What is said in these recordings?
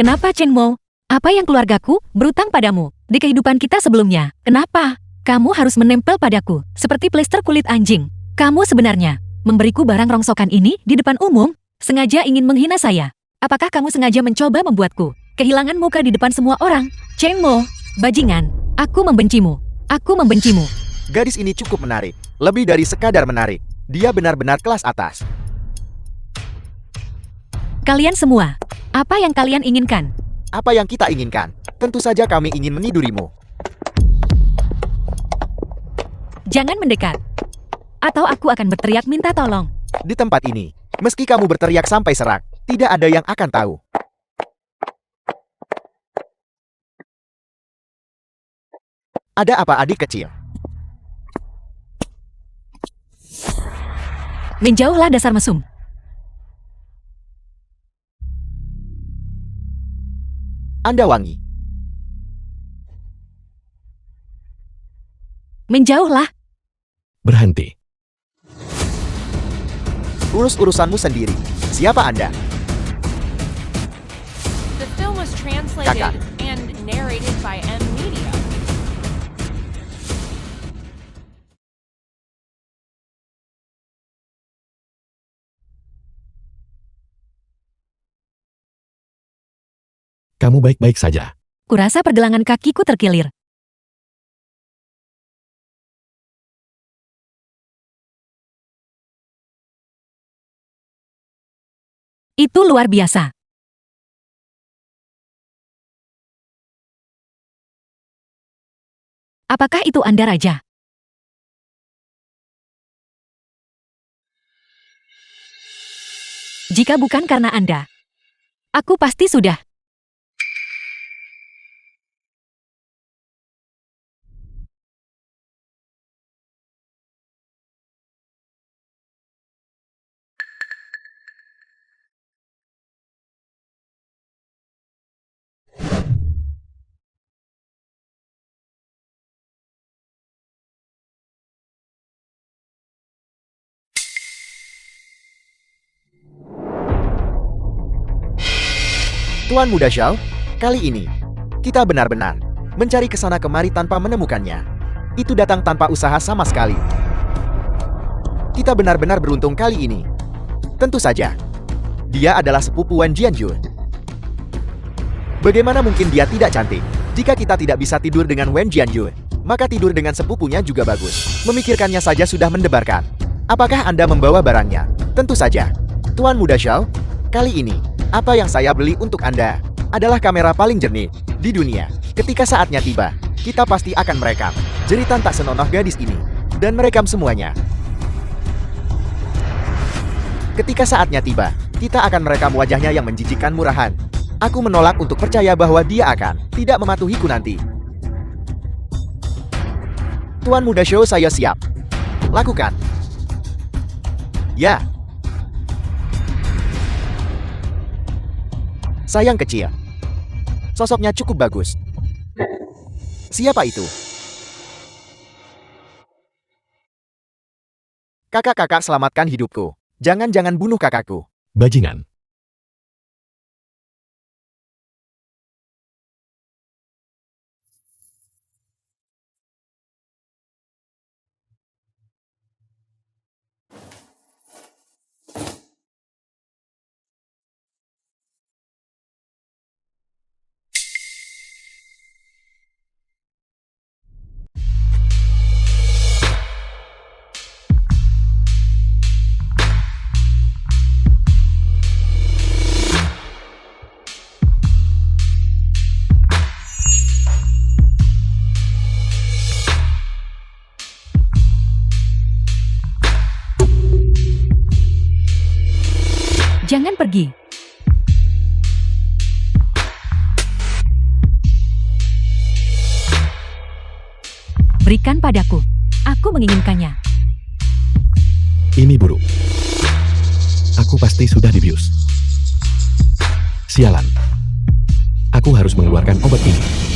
Kenapa Cheng Mo? Apa yang keluargaku berutang padamu di kehidupan kita sebelumnya? Kenapa kamu harus menempel padaku seperti plester kulit anjing? Kamu sebenarnya memberiku barang rongsokan ini di depan umum, sengaja ingin menghina saya. Apakah kamu sengaja mencoba membuatku kehilangan muka di depan semua orang? Cheng Mo, bajingan, aku membencimu. Aku membencimu. Gadis ini cukup menarik, lebih dari sekadar menarik. Dia benar-benar kelas atas. Kalian semua, apa yang kalian inginkan? Apa yang kita inginkan? Tentu saja kami ingin menidurimu. Jangan mendekat, atau aku akan berteriak minta tolong. Di tempat ini, meski kamu berteriak sampai serak, tidak ada yang akan tahu. Ada apa adik kecil? Menjauhlah dasar mesum. Anda wangi. Menjauhlah. Berhenti. Urus urusanmu sendiri. Siapa Anda? The film was translated Kakak. and narrated by M Media. Kamu baik-baik saja. Kurasa pergelangan kakiku terkilir. Itu luar biasa. Apakah itu Anda, Raja? Jika bukan karena Anda, aku pasti sudah. Tuan Muda Xiao, kali ini, kita benar-benar mencari kesana kemari tanpa menemukannya. Itu datang tanpa usaha sama sekali. Kita benar-benar beruntung kali ini. Tentu saja, dia adalah sepupu Wen Jianjun. Bagaimana mungkin dia tidak cantik? Jika kita tidak bisa tidur dengan Wen Jianjun, maka tidur dengan sepupunya juga bagus. Memikirkannya saja sudah mendebarkan. Apakah Anda membawa barangnya? Tentu saja. Tuan Muda Xiao, kali ini, apa yang saya beli untuk Anda adalah kamera paling jernih di dunia. Ketika saatnya tiba, kita pasti akan merekam jeritan tak senonoh gadis ini dan merekam semuanya. Ketika saatnya tiba, kita akan merekam wajahnya yang menjijikkan murahan. Aku menolak untuk percaya bahwa dia akan tidak mematuhiku nanti. Tuan Muda Xiao, saya siap. Lakukan. Ya. Sayang kecil. Sosoknya cukup bagus. Siapa itu? Kakak-kakak, selamatkan hidupku. Jangan bunuh kakakku. Bajingan. Jangan pergi. Berikan padaku. Aku menginginkannya. Ini buruk. Aku pasti sudah dibius. Sialan. Aku harus mengeluarkan obat ini.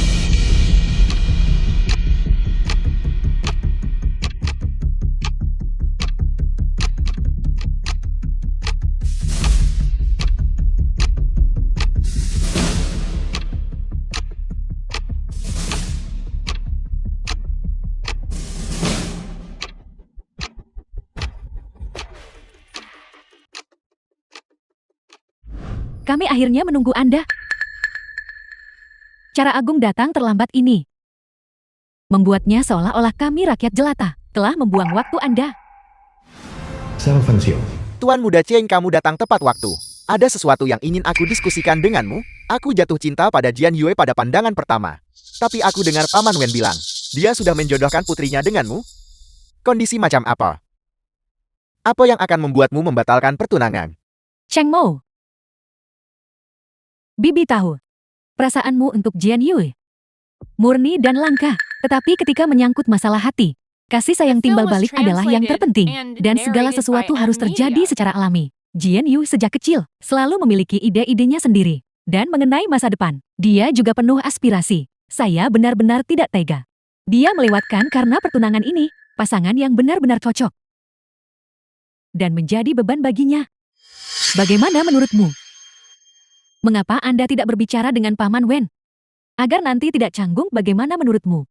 Kami akhirnya menunggu Anda. Cara Agung datang terlambat ini membuatnya seolah-olah kami rakyat jelata telah membuang waktu Anda. Salvansio. Tuan Muda Cheng, kamu datang tepat waktu. Ada sesuatu yang ingin aku diskusikan denganmu. Aku jatuh cinta pada Jian Yue pada pandangan pertama. Tapi aku dengar Paman Wen bilang, dia sudah menjodohkan putrinya denganmu. Kondisi macam apa? Apa yang akan membuatmu membatalkan pertunangan? Cheng Mo. Bibi tahu perasaanmu untuk Jian Yue murni dan langka. Tetapi ketika menyangkut masalah hati, kasih sayang timbal balik adalah yang terpenting. Dan segala sesuatu harus terjadi secara alami. Jian Yue sejak kecil selalu memiliki ide-idenya sendiri. Dan mengenai masa depan, dia juga penuh aspirasi. Saya benar-benar tidak tega. Dia melewatkan karena pertunangan ini, pasangan yang benar-benar cocok. Dan menjadi beban baginya. Bagaimana menurutmu? Mengapa Anda tidak berbicara dengan Paman Wen? Agar nanti tidak canggung, bagaimana menurutmu?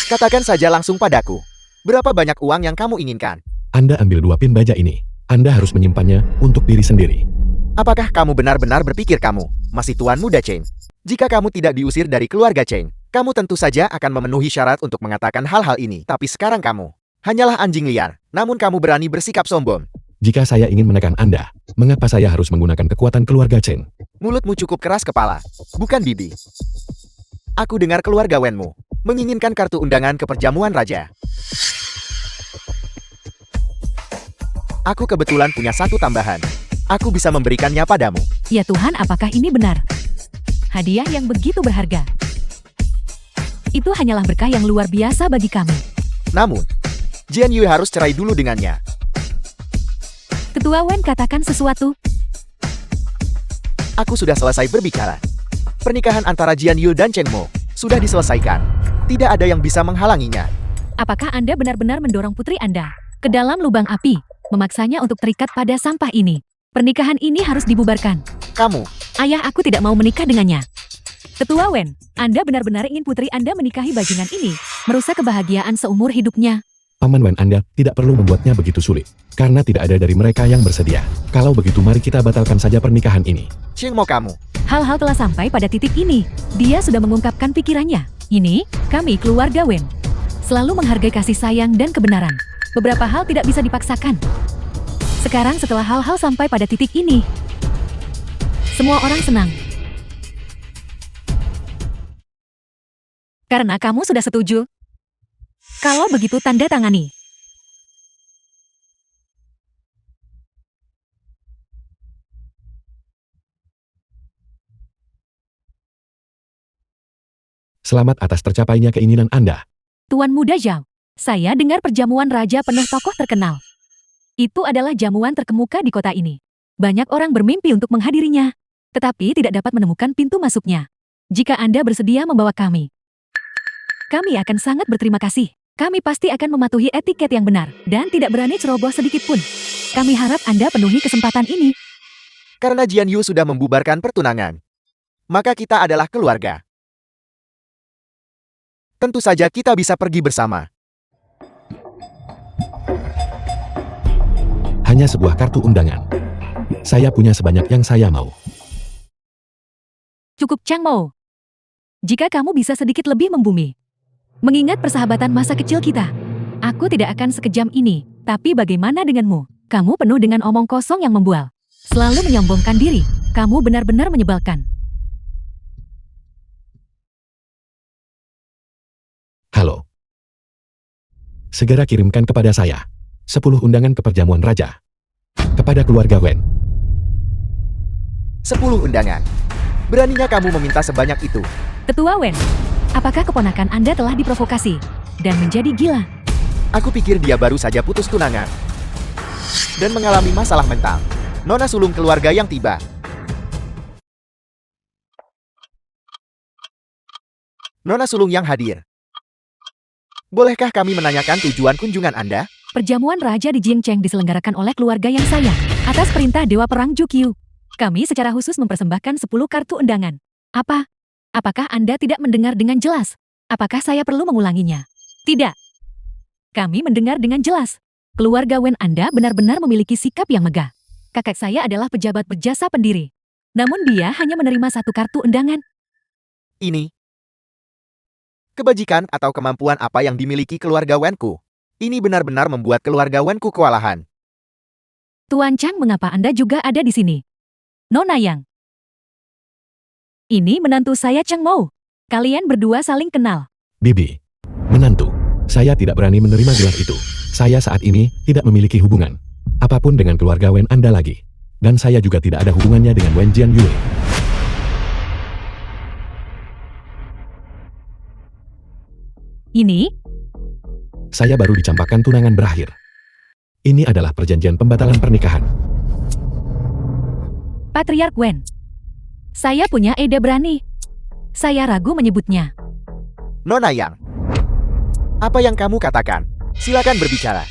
Katakan saja langsung padaku. Berapa banyak uang yang kamu inginkan? Anda ambil 2 pin baja ini. Anda harus menyimpannya untuk diri sendiri. Apakah kamu benar-benar berpikir kamu masih Tuan Muda Cheng? Jika kamu tidak diusir dari keluarga Cheng, kamu tentu saja akan memenuhi syarat untuk mengatakan hal-hal ini. Tapi sekarang kamu hanyalah anjing liar, namun kamu berani bersikap sombong. Jika saya ingin menekan Anda, mengapa saya harus menggunakan kekuatan keluarga Cheng? Mulutmu cukup keras kepala, bukan bibi. Aku dengar keluarga Wenmu menginginkan kartu undangan ke perjamuan raja. Aku kebetulan punya satu tambahan. Aku bisa memberikannya padamu. Ya Tuhan, apakah ini benar? Hadiah yang begitu berharga. Itu hanyalah berkah yang luar biasa bagi kami. Namun, Jian Yue harus cerai dulu dengannya. Ketua Wen katakan sesuatu. Aku sudah selesai berbicara. Pernikahan antara Jian Yue dan Cheng Mo sudah diselesaikan. Tidak ada yang bisa menghalanginya. Apakah Anda benar-benar mendorong putri Anda ke dalam lubang api, memaksanya untuk terikat pada sampah ini? Pernikahan ini harus dibubarkan. Kamu, Ayah, aku tidak mau menikah dengannya. Ketua Wen, Anda benar-benar ingin putri Anda menikahi bajingan ini, merusak kebahagiaan seumur hidupnya. Paman Wen, Anda tidak perlu membuatnya begitu sulit. Karena tidak ada dari mereka yang bersedia. Kalau begitu mari kita batalkan saja pernikahan ini. Cheng Mo kamu. Hal-hal telah sampai pada titik ini. Dia sudah mengungkapkan pikirannya. Ini, kami keluarga Wen selalu menghargai kasih sayang dan kebenaran. Beberapa hal tidak bisa dipaksakan. Sekarang setelah hal-hal sampai pada titik ini, semua orang senang. Karena kamu sudah setuju. Kalau begitu tanda tangani. Selamat atas tercapainya keinginan Anda. Tuan Muda Zhao, saya dengar perjamuan raja penuh tokoh terkenal. Itu adalah jamuan terkemuka di kota ini. Banyak orang bermimpi untuk menghadirinya, tetapi tidak dapat menemukan pintu masuknya. Jika Anda bersedia membawa kami akan sangat berterima kasih. Kami pasti akan mematuhi etiket yang benar dan tidak berani ceroboh sedikit pun. Kami harap Anda penuhi kesempatan ini. Karena Jian Yue sudah membubarkan pertunangan, maka kita adalah keluarga. Tentu saja kita bisa pergi bersama. Hanya sebuah kartu undangan. Saya punya sebanyak yang saya mau. Cukup, Chang Mo. Jika kamu bisa sedikit lebih membumi. Mengingat persahabatan masa kecil kita, aku tidak akan sekejam ini. Tapi bagaimana denganmu? Kamu penuh dengan omong kosong yang membual. Selalu menyombongkan diri. Kamu benar-benar menyebalkan. Halo. Segera kirimkan kepada saya 10 undangan ke perjamuan raja. Kepada keluarga Wen. 10 undangan. Beraninya kamu meminta sebanyak itu? Ketua Wen, apakah keponakan Anda telah diprovokasi dan menjadi gila? Aku pikir dia baru saja putus tunangan dan mengalami masalah mental. Nona sulung keluarga yang tiba. Nona sulung yang hadir. Bolehkah kami menanyakan tujuan kunjungan Anda? Perjamuan raja di Jingcheng diselenggarakan oleh keluarga yang sayang atas perintah Dewa Perang Jukyu. Kami secara khusus mempersembahkan 10 kartu undangan. Apakah Anda tidak mendengar dengan jelas? Apakah saya perlu mengulanginya? Tidak. Kami mendengar dengan jelas. Keluarga Wen Anda benar-benar memiliki sikap yang megah. Kakak saya adalah pejabat berjasa pendiri. Namun dia hanya menerima satu kartu undangan. Ini kebajikan atau kemampuan apa yang dimiliki keluarga Wenku? Ini benar-benar membuat keluarga Wenku kewalahan. Tuan Chang, mengapa Anda juga ada di sini? Nona Yang. Ini menantu saya, Cheng Mo. Kalian berdua saling kenal. Bibi. Menantu. Saya tidak berani menerima gelar itu. Saya saat ini tidak memiliki hubungan apapun dengan keluarga Wen Anda lagi. Dan saya juga tidak ada hubungannya dengan Wen Jianyue. Ini? Saya baru dicampakkan tunangan berakhir. Ini adalah perjanjian pembatalan pernikahan. Patriark Wen. Saya punya ide berani. Saya ragu menyebutnya. Nona Yang, apa yang kamu katakan? Silakan berbicara.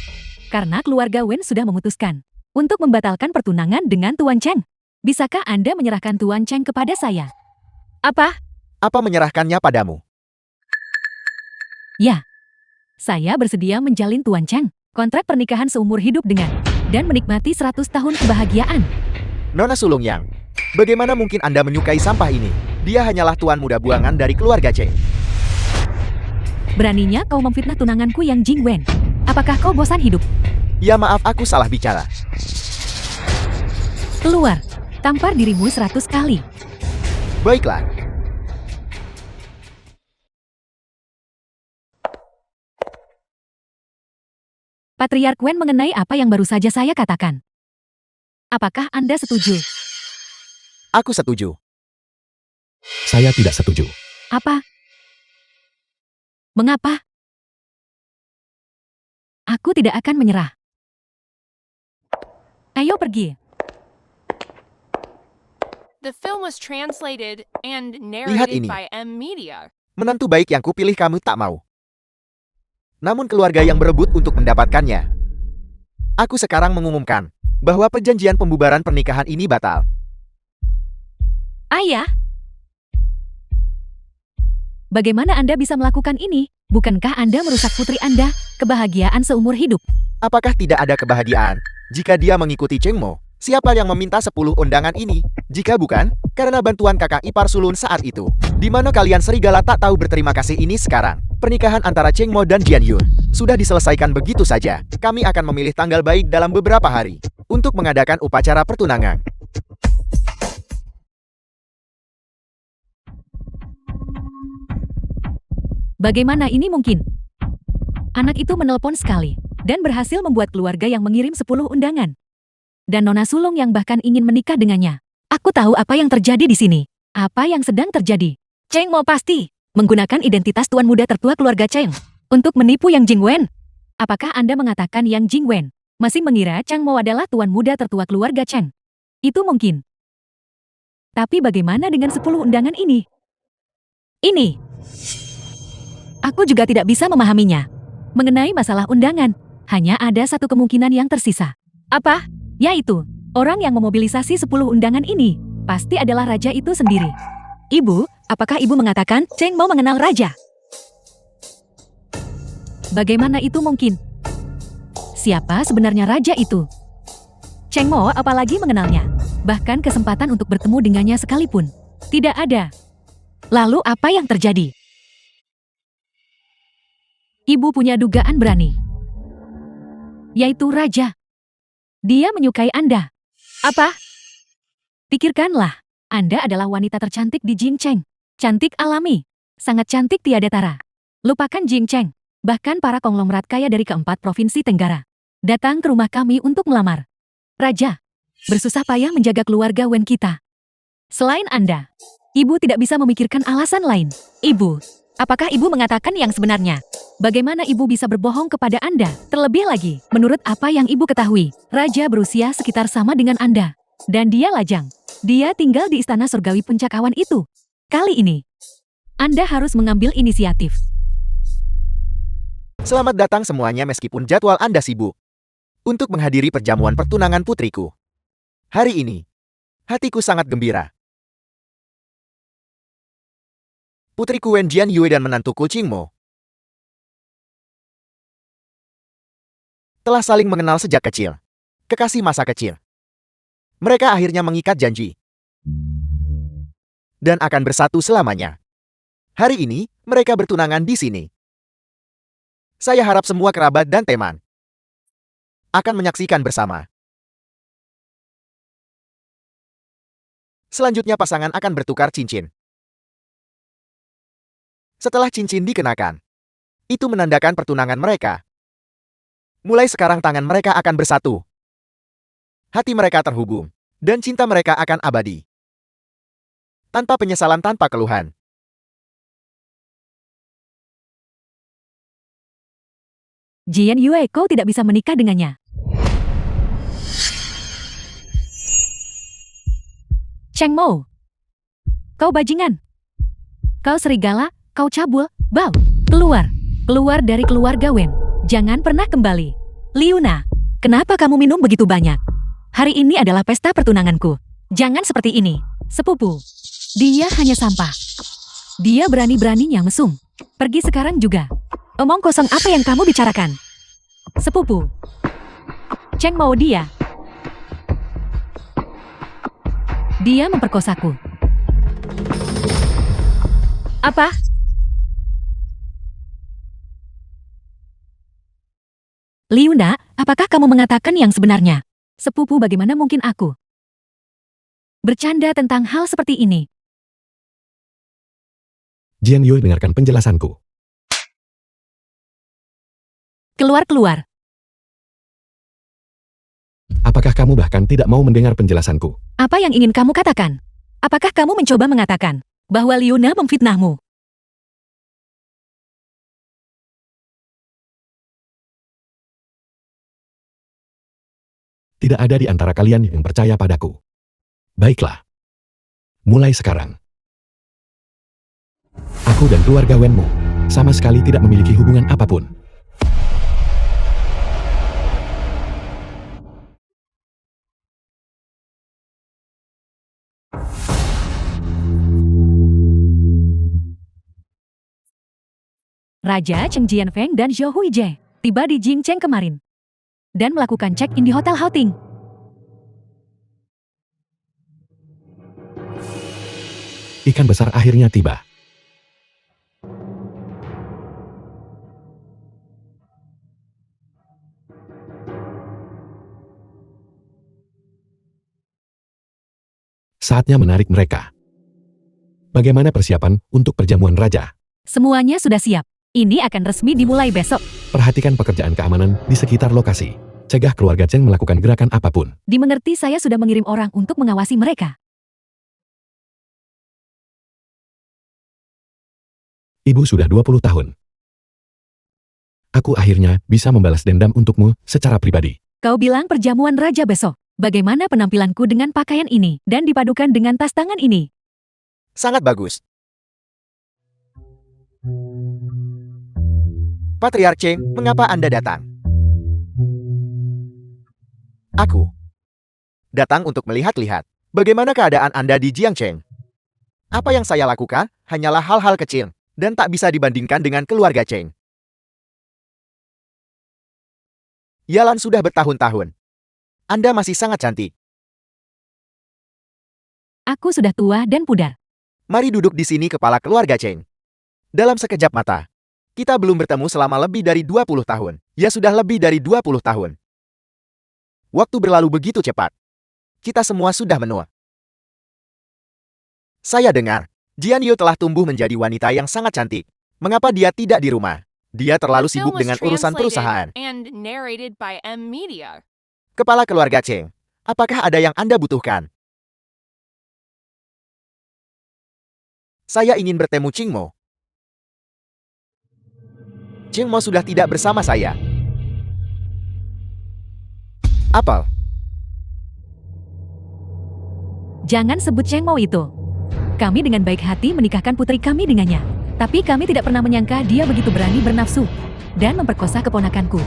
Karena keluarga Wen sudah memutuskan untuk membatalkan pertunangan dengan Tuan Cheng. Bisakah Anda menyerahkan Tuan Cheng kepada saya? Apa? Apa menyerahkannya padamu? Ya. Saya bersedia menjalin Tuan Cheng kontrak pernikahan seumur hidup dengan dan menikmati 100 tahun kebahagiaan. Nona Sulung Yang, bagaimana mungkin Anda menyukai sampah ini? Dia hanyalah tuan muda buangan dari keluarga Cheng. Beraninya kau memfitnah tunanganku yang Jing Wen. Apakah kau bosan hidup? Ya maaf, aku salah bicara. Keluar. Tampar dirimu 100 kali. Baiklah. Patriark Wen, mengenai apa yang baru saja saya katakan. Apakah Anda setuju? Aku setuju. Saya tidak setuju. Apa? Mengapa? Aku tidak akan menyerah. Ayo pergi. The film was translated and Lihat narrated ini. by M Media. Menantu baik yang kupilih kamu tak mau. Namun keluarga yang berebut untuk mendapatkannya. Aku sekarang mengumumkan bahwa perjanjian pembubaran pernikahan ini batal. Ayah? Bagaimana Anda bisa melakukan ini? Bukankah Anda merusak putri Anda, kebahagiaan seumur hidup? Apakah tidak ada kebahagiaan jika dia mengikuti Cheng Mo? Siapa yang meminta 10 undangan ini? Jika bukan, karena bantuan kakak ipar sulun saat itu. Di mana kalian serigala tak tahu berterima kasih ini sekarang? Pernikahan antara Cheng Mo dan Jian Yun sudah diselesaikan begitu saja. Kami akan memilih tanggal baik dalam beberapa hari untuk mengadakan upacara pertunangan. Bagaimana ini mungkin? Anak itu menelpon sekali dan berhasil membuat keluarga yang mengirim 10 undangan. Dan Nona Sulung yang bahkan ingin menikah dengannya. Aku tahu apa yang terjadi di sini. Apa yang sedang terjadi? Cheng Mo pasti menggunakan identitas tuan muda tertua keluarga Cheng untuk menipu Yang Jing Wen. Apakah Anda mengatakan Yang Jing Wen masih mengira Cheng Mo adalah tuan muda tertua keluarga Cheng? Itu mungkin. Tapi bagaimana dengan 10 undangan ini? Ini. Aku juga tidak bisa memahaminya. Mengenai masalah undangan, hanya ada satu kemungkinan yang tersisa. Apa? Yaitu, orang yang memobilisasi 10 undangan ini pasti adalah raja itu sendiri. Ibu, apakah ibu mengatakan Cheng Mo mengenal raja? Bagaimana itu mungkin? Siapa sebenarnya raja itu? Cheng Mo apalagi mengenalnya. Bahkan kesempatan untuk bertemu dengannya sekalipun tidak ada. Lalu apa yang terjadi? Ibu punya dugaan berani. Yaitu raja. Dia menyukai Anda. Apa? Pikirkanlah, Anda adalah wanita tercantik di Jingcheng. Cantik alami. Sangat cantik tiada tara. Lupakan Jingcheng. Bahkan para konglomerat kaya dari keempat provinsi Tenggara datang ke rumah kami untuk melamar. Raja, bersusah payah menjaga keluarga Wen kita. Selain Anda, ibu tidak bisa memikirkan alasan lain. Ibu, apakah ibu mengatakan yang sebenarnya? Bagaimana ibu bisa berbohong kepada Anda? Terlebih lagi, menurut apa yang ibu ketahui, raja berusia sekitar sama dengan Anda. Dan dia lajang. Dia tinggal di istana surgawi puncakawan itu. Kali ini, Anda harus mengambil inisiatif. Selamat datang semuanya meskipun jadwal Anda sibuk. Untuk menghadiri perjamuan pertunangan putriku. Hari ini, hatiku sangat gembira. Putriku Wen Jianyue dan menantuku Cheng Mo telah saling mengenal sejak kecil. Kekasih masa kecil. Mereka akhirnya mengikat janji dan akan bersatu selamanya. Hari ini, mereka bertunangan di sini. Saya harap semua kerabat dan teman akan menyaksikan bersama. Selanjutnya pasangan akan bertukar cincin. Setelah cincin dikenakan, itu menandakan pertunangan mereka. Mulai sekarang tangan mereka akan bersatu. Hati mereka terhubung, dan cinta mereka akan abadi. Tanpa penyesalan, tanpa keluhan. Jian Yue, kau tidak bisa menikah dengannya. Cheng Mo, kau bajingan. Kau serigala, kau cabul, bau. Keluar, keluar dari keluarga Wen. Jangan pernah kembali. Liuna, kenapa kamu minum begitu banyak? Hari ini adalah pesta pertunanganku. Jangan seperti ini, sepupu. Dia hanya sampah. Dia berani-beraninya mesum. Pergi sekarang juga. Omong kosong apa yang kamu bicarakan? Sepupu. Cheng Mo dia. Dia memperkosaku. Apa? Liuna, apakah kamu mengatakan yang sebenarnya? Sepupu, bagaimana mungkin aku bercanda tentang hal seperti ini? Jian Yue, dengarkan penjelasanku. Keluar. Apakah kamu bahkan tidak mau mendengar penjelasanku? Apa yang ingin kamu katakan? Apakah kamu mencoba mengatakan bahwa Liuna memfitnahmu? Tidak ada di antara kalian yang percaya padaku. Baiklah. Mulai sekarang, aku dan keluarga Wenmu sama sekali tidak memiliki hubungan apapun. Raja Cheng Jianfeng dan Zhou Huijie tiba di Jingcheng kemarin dan melakukan check-in di Hotel Houting. Ikan besar akhirnya tiba. Saatnya menarik mereka. Bagaimana persiapan untuk perjamuan raja? Semuanya sudah siap. Ini akan resmi dimulai besok. Perhatikan pekerjaan keamanan di sekitar lokasi. Cegah keluarga Cheng melakukan gerakan apapun. Dimengerti, saya sudah mengirim orang untuk mengawasi mereka. Ibu sudah 20 tahun. Aku akhirnya bisa membalas dendam untukmu secara pribadi. Kau bilang perjamuan raja besok. Bagaimana penampilanku dengan pakaian ini dan dipadukan dengan tas tangan ini? Sangat bagus. Patriark Cheng, mengapa Anda datang? Aku datang untuk melihat-lihat bagaimana keadaan Anda di Jiangcheng. Apa yang saya lakukan hanyalah hal-hal kecil dan tak bisa dibandingkan dengan keluarga Cheng. Yalan sudah bertahun-tahun. Anda masih sangat cantik. Aku sudah tua dan pudar. Mari duduk di sini, kepala keluarga Cheng. Dalam sekejap mata, kita belum bertemu selama lebih dari 20 tahun. Ya, sudah lebih dari 20 tahun. Waktu berlalu begitu cepat. Kita semua sudah menua. Saya dengar, Jian Yu telah tumbuh menjadi wanita yang sangat cantik. Mengapa dia tidak di rumah? Dia terlalu The film sibuk was dengan urusan translated perusahaan. and narrated by M Media. Kepala keluarga Cheng, apakah ada yang Anda butuhkan? Saya ingin bertemu Ching Mo. Ching Mo sudah tidak bersama saya. Apel. Jangan sebut Cheng Mo itu. Kami dengan baik hati menikahkan putri kami dengannya. Tapi kami tidak pernah menyangka dia begitu berani bernafsu dan memperkosa keponakanku.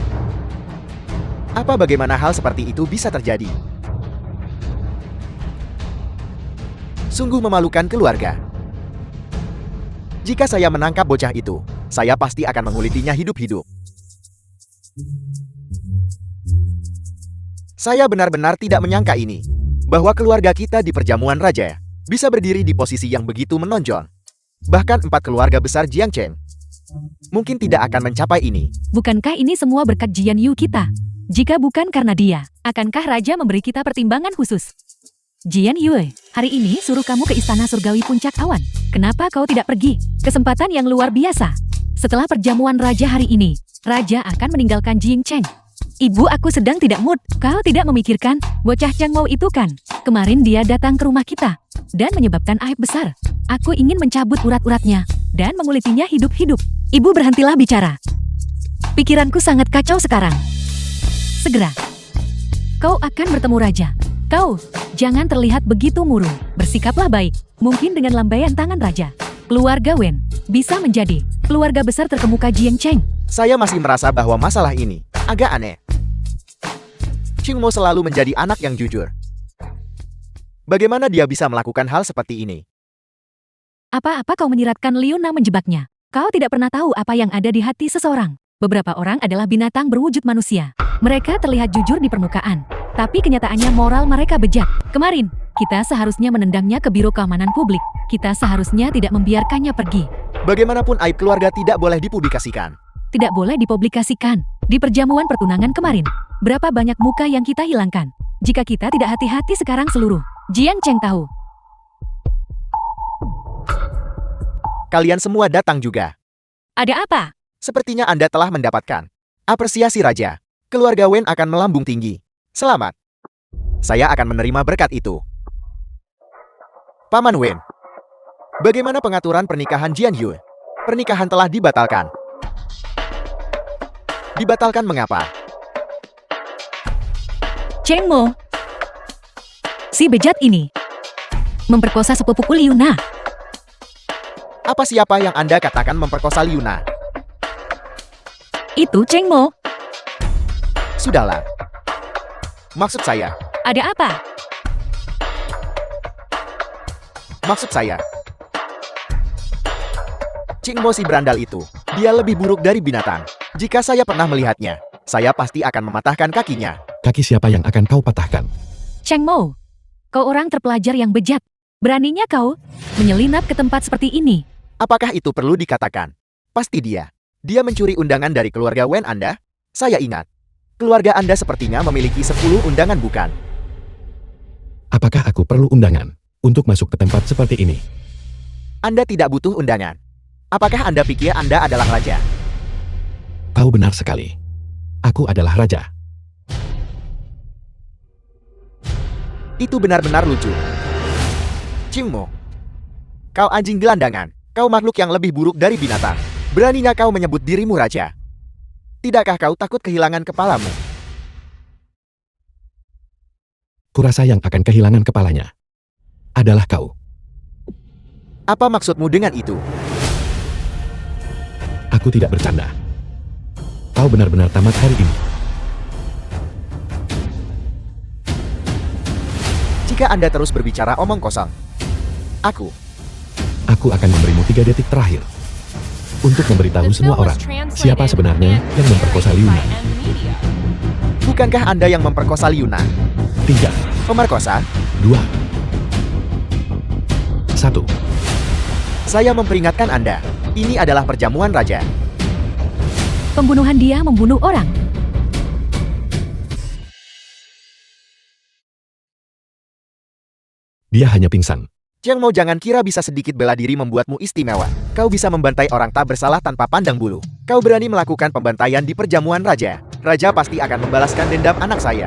Apa bagaimana hal seperti itu bisa terjadi? Sungguh memalukan keluarga. Jika saya menangkap bocah itu, saya pasti akan mengulitinya hidup-hidup. Saya benar-benar tidak menyangka ini. bahwa keluarga kita di perjamuan raja bisa berdiri di posisi yang begitu menonjol. Bahkan 4 keluarga besar Jiangcheng mungkin tidak akan mencapai ini. Bukankah ini semua berkat Jian Yu kita? Jika bukan karena dia, akankah raja memberi kita pertimbangan khusus? Jian Yue, hari ini suruh kamu ke istana surgawi puncak awan. Kenapa kau tidak pergi? Kesempatan yang luar biasa. Setelah perjamuan raja hari ini, raja akan meninggalkan Jiangcheng. Ibu, aku sedang tidak mood. Kau tidak memikirkan, bocah Chang Mo itu kan? Kemarin dia datang ke rumah kita dan menyebabkan aib besar. Aku ingin mencabut urat-uratnya dan mengulitinya hidup-hidup. Ibu, berhentilah bicara. Pikiranku sangat kacau sekarang. Segera, kau akan bertemu raja. Kau, jangan terlihat begitu murung. Bersikaplah baik. Mungkin dengan lambaian tangan raja, keluarga Wen bisa menjadi keluarga besar terkemuka Jiangcheng. Saya masih merasa bahwa masalah ini agak aneh. Ching Mo selalu menjadi anak yang jujur. Bagaimana dia bisa melakukan hal seperti ini? Apa-apa kau menyiratkan Liu Na menjebaknya? Kau tidak pernah tahu apa yang ada di hati seseorang. Beberapa orang adalah binatang berwujud manusia. Mereka terlihat jujur di permukaan, tapi kenyataannya moral mereka bejat. Kemarin, kita seharusnya menendangnya ke Biro Keamanan Publik. Kita seharusnya tidak membiarkannya pergi. Bagaimanapun aib keluarga tidak boleh dipublikasikan. Tidak boleh dipublikasikan. Di perjamuan pertunangan kemarin, berapa banyak muka yang kita hilangkan? Jika kita tidak hati-hati sekarang seluruh Jiangcheng tahu. Kalian semua datang juga. Ada apa? Sepertinya Anda telah mendapatkan apresiasi raja. Keluarga Wen akan melambung tinggi. Selamat. Saya akan menerima berkat itu. Paman Wen, bagaimana pengaturan pernikahan Jian Yu? Pernikahan telah dibatalkan. Dibatalkan mengapa? Cheng Mo, si bejat ini memperkosa sepupuku Liu Na. Apa siapa yang Anda katakan memperkosa Liu Na? Itu Cheng Mo. Sudahlah. Maksud saya, Ada apa? maksud saya. Ching Mo si berandal itu, dia lebih buruk dari binatang. Jika saya pernah melihatnya, saya pasti akan mematahkan kakinya. Kaki siapa yang akan kau patahkan? Cheng Mo, kau orang terpelajar yang bejat. Beraninya kau menyelinap ke tempat seperti ini. Apakah itu perlu dikatakan? Pasti dia. Dia mencuri undangan dari keluarga Wen Anda? Saya ingat. Keluarga Anda sepertinya memiliki 10 undangan bukan? Apakah aku perlu undangan untuk masuk ke tempat seperti ini? Anda tidak butuh undangan. Apakah Anda pikir Anda adalah raja? Kau benar sekali. Aku adalah raja. Itu benar-benar lucu. Ching Mo, kau anjing gelandangan. Kau makhluk yang lebih buruk dari binatang. Beraninya kau menyebut dirimu raja? Tidakkah kau takut kehilangan kepalamu? Kurasa yang akan kehilangan kepalanya adalah kau. Apa maksudmu dengan itu? Aku tidak bercanda. Kau benar-benar tamat hari ini. Jika Anda terus berbicara omong kosong, aku akan memberimu 3 detik terakhir untuk memberitahu The semua film was orang translated siapa sebenarnya and yang memperkosa narrated Liu by Na. M-Media. bukankah Anda yang memperkosa Liu Na? 3, Pemerkosa? 2, 1. Saya memperingatkan Anda. Ini adalah perjamuan raja. Pembunuhan, dia membunuh orang. Dia hanya pingsan. Cheng Mo, jangan kira bisa sedikit bela diri membuatmu istimewa. Kau bisa membantai orang tak bersalah tanpa pandang bulu. Kau berani melakukan pembantaian di perjamuan raja. Raja pasti akan membalaskan dendam anak saya.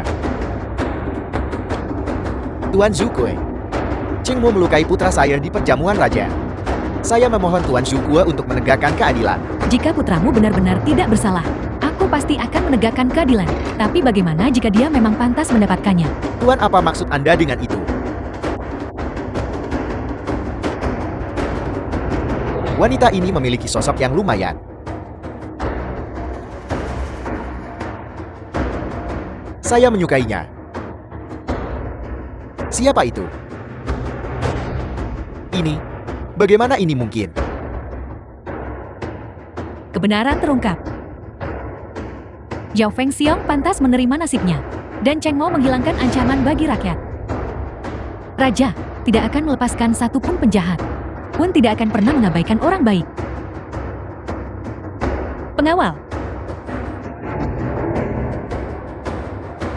Tuan Zhukue, Cheng Mo melukai putra saya di perjamuan raja. Saya memohon Tuan Zhukue untuk menegakkan keadilan. Jika putramu benar-benar tidak bersalah, aku pasti akan menegakkan keadilan. Tapi bagaimana jika dia memang pantas mendapatkannya? Tuan, apa maksud Anda dengan itu? Wanita ini memiliki sosok yang lumayan. Saya menyukainya. Siapa itu? Ini. Bagaimana ini mungkin? Kebenaran terungkap. Yao Fengxiong pantas menerima nasibnya. Dan Cheng Mo menghilangkan ancaman bagi rakyat. Raja tidak akan melepaskan satupun penjahat, pun tidak akan pernah mengabaikan orang baik. Pengawal,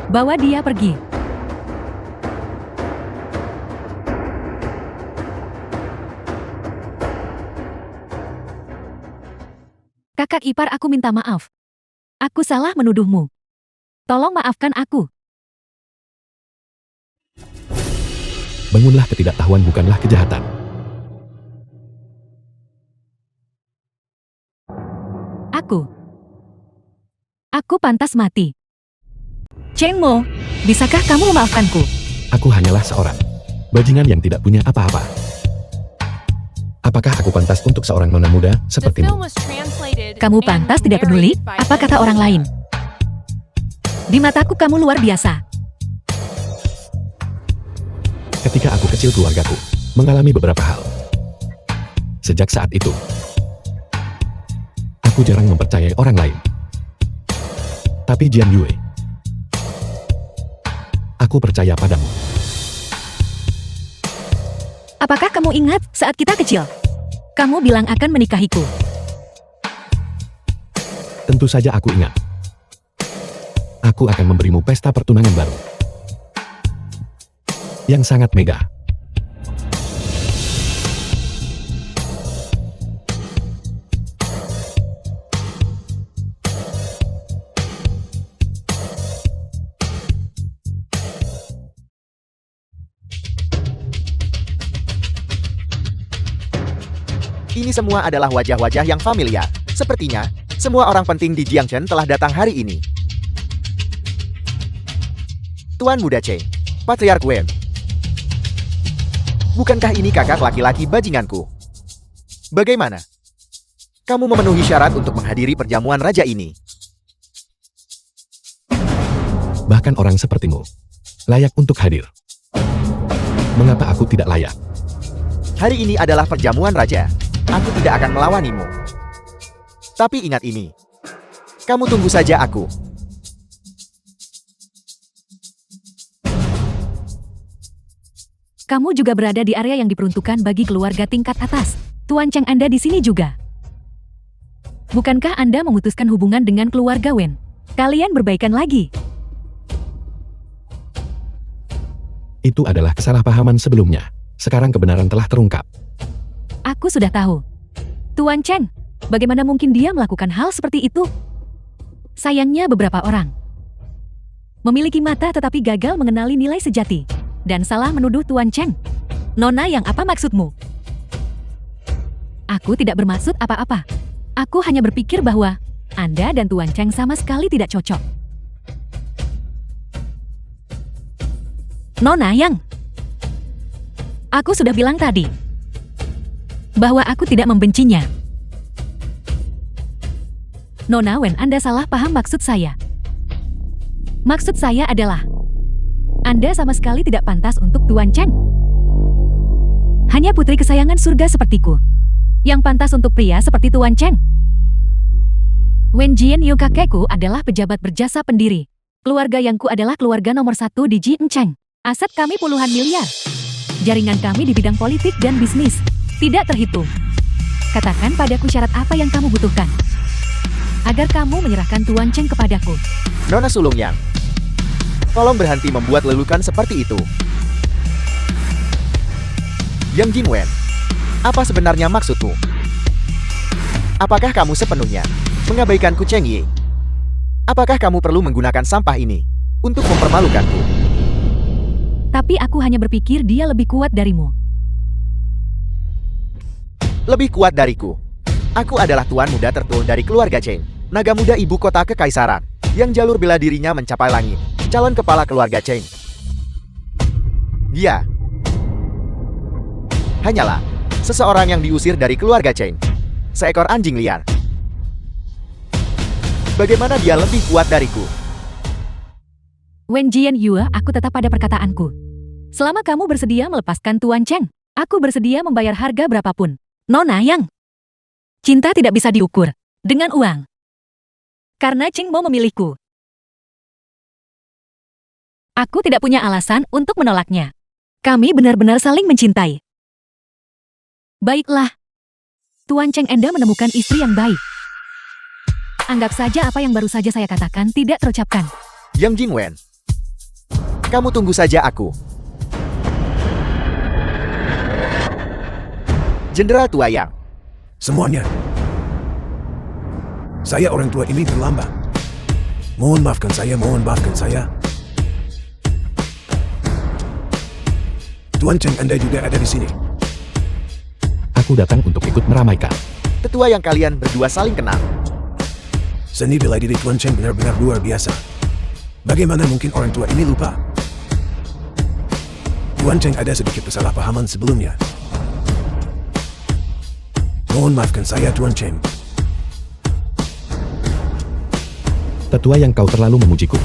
bawa dia pergi. Kakak ipar, aku minta maaf. Aku salah menuduhmu. Tolong maafkan aku. Bangunlah, ketidaktahuan bukanlah kejahatan. Aku pantas mati. Cheng Mo, bisakah kamu memaafkanku? Aku hanyalah seorang bajingan yang tidak punya apa-apa. Apakah aku pantas untuk seorang nona muda The sepertimu? film was translated Kamu and pantas tidak peduli narrated by apa kata orang lain. Di mataku kamu luar biasa. Ketika aku kecil, keluargaku mengalami beberapa hal. Sejak saat itu, aku jarang mempercayai orang lain. Tapi Jian Yue, aku percaya padamu. Apakah kamu ingat saat kita kecil? Kamu bilang akan menikahiku. Tentu saja aku ingat. Aku akan memberimu pesta pertunangan baru yang sangat megah. Ini semua adalah wajah-wajah yang familiar. Sepertinya, semua orang penting di Jiangchen telah datang hari ini. Tuan Muda Cheng, Patriark Wen. Bukankah ini kakak laki-laki bajinganku? Bagaimana? Kamu memenuhi syarat untuk menghadiri perjamuan raja ini. Bahkan orang sepertimu layak untuk hadir. Mengapa aku tidak layak? Hari ini adalah perjamuan raja. Aku tidak akan melawanimu. Tapi ingat ini. Kamu tunggu saja aku. Kamu juga berada di area yang diperuntukkan bagi keluarga tingkat atas. Tuan Cheng, Anda di sini juga. Bukankah Anda memutuskan hubungan dengan keluarga Wen? Kalian berbaikan lagi. Itu adalah kesalahpahaman sebelumnya. Sekarang kebenaran telah terungkap. Aku sudah tahu. Tuan Cheng, bagaimana mungkin dia melakukan hal seperti itu? Sayangnya beberapa orang memiliki mata tetapi gagal mengenali nilai sejati. Dan salah menuduh Tuan Cheng. Nona Yang, apa maksudmu? Aku tidak bermaksud apa-apa. Aku hanya berpikir bahwa Anda dan Tuan Cheng sama sekali tidak cocok. Nona Yang, aku sudah bilang tadi bahwa aku tidak membencinya. Nona Wen, Anda salah paham maksud saya. Maksud saya adalah Anda sama sekali tidak pantas untuk Tuan Cheng. Hanya putri kesayangan surga sepertiku yang pantas untuk pria seperti Tuan Cheng. Wen Jianyu, kakekku adalah pejabat berjasa pendiri. Keluarga Yangku adalah keluarga nomor 1 di Jiangcheng. Aset kami puluhan miliar. Jaringan kami di bidang politik dan bisnis tidak terhitung. Katakan padaku syarat apa yang kamu butuhkan agar kamu menyerahkan Tuan Cheng kepadaku. Nona Sulung Yang, tolong berhenti membuat lelukan seperti itu. Yang Jinwen, apa sebenarnya maksudmu? Apakah kamu sepenuhnya mengabaikanku, Cheng Yi? Apakah kamu perlu menggunakan sampah ini untuk mempermalukanku? Tapi aku hanya berpikir dia lebih kuat darimu. Lebih kuat dariku? Aku adalah tuan muda tertua dari keluarga Cheng, naga muda ibu kota kekaisaran, yang jalur bela dirinya mencapai langit. Calon kepala keluarga Cheng. Dia hanyalah seseorang yang diusir dari keluarga Cheng. Seekor anjing liar. Bagaimana dia lebih kuat dariku? Wen Jianyu, aku tetap pada perkataanku. Selama kamu bersedia melepaskan Tuan Cheng, aku bersedia membayar harga berapapun. Nona Yang, cinta tidak bisa diukur dengan uang. Karena Cheng mau memilihku. Aku tidak punya alasan untuk menolaknya. Kami benar-benar saling mencintai. Baiklah. Tuan Cheng Anda menemukan istri yang baik. Anggap saja apa yang baru saja saya katakan tidak terucapkan. Yang Jingwen, kamu tunggu saja aku. Jenderal tua Yang. Semuanya. Saya orang tua ini terlambat. Mohon maafkan saya. Tuan Cheng Anda juga ada di sini. Aku datang untuk ikut meramaikan. Tetua yang kalian berdua saling kenal. Seni bela diri Tuan Cheng benar-benar luar biasa. Bagaimana mungkin orang tua ini lupa? Tuan Cheng ada sedikit kesalahpahaman sebelumnya. Mohon maafkan saya, Tuan Cheng. Tetua Yang, kau terlalu memujiku.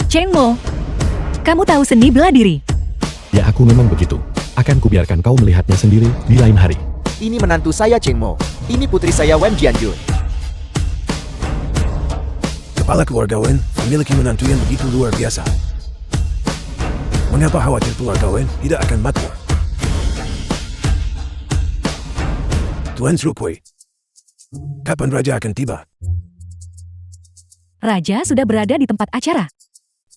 Cheng Mo, kamu tahu seni bela diri. Ya, aku memang begitu. Akan kubiarkan kau melihatnya sendiri di lain hari. Ini menantu saya Cheng Mo. Ini putri saya Wen Jianjun. Kepala keluarga Wen memiliki menantu yang begitu luar biasa. Mengapa khawatir keluarga Wen tidak akan makmur? Tuan Zhukui, kapan Raja akan tiba? Raja sudah berada di tempat acara.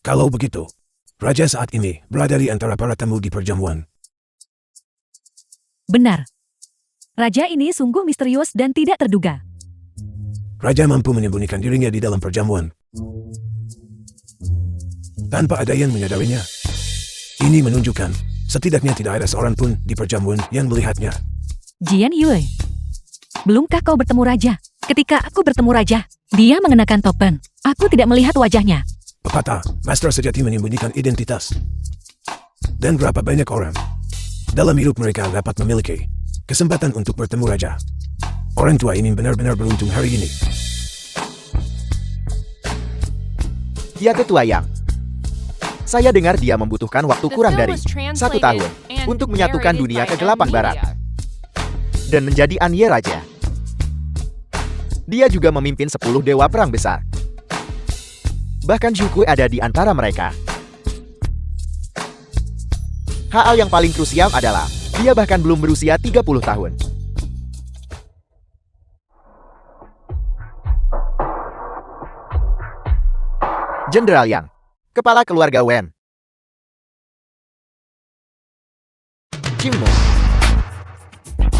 Kalau begitu, Raja saat ini berada di antara para tamu di perjamuan. Benar. Raja ini sungguh misterius dan tidak terduga. Raja mampu menyembunyikan dirinya di dalam perjamuan tanpa ada yang menyadarinya. Ini menunjukkan setidaknya tidak ada seorang pun di perjamuan yang melihatnya. Jian Yue, belumkah kau bertemu Raja? Ketika aku bertemu Raja, dia mengenakan topeng. Aku tidak melihat wajahnya. Pepatah, master sejati menyembunyikan identitas. Dan berapa banyak orang dalam hidup mereka dapat memiliki kesempatan untuk bertemu Raja. Orang tua ini benar-benar beruntung hari ini. Ya Tetua Yang. Saya dengar dia membutuhkan waktu The kurang film dari was 1 translated tahun and untuk menyatukan narrated dunia by kegelapan barat M-Media. dan menjadi Anye Raja. Dia juga memimpin 10 dewa perang besar. Bahkan Zhukui ada di antara mereka. Hal yang paling krusial adalah, dia bahkan belum berusia 30 tahun. Jenderal Yang, kepala keluarga Wen. Jingmo,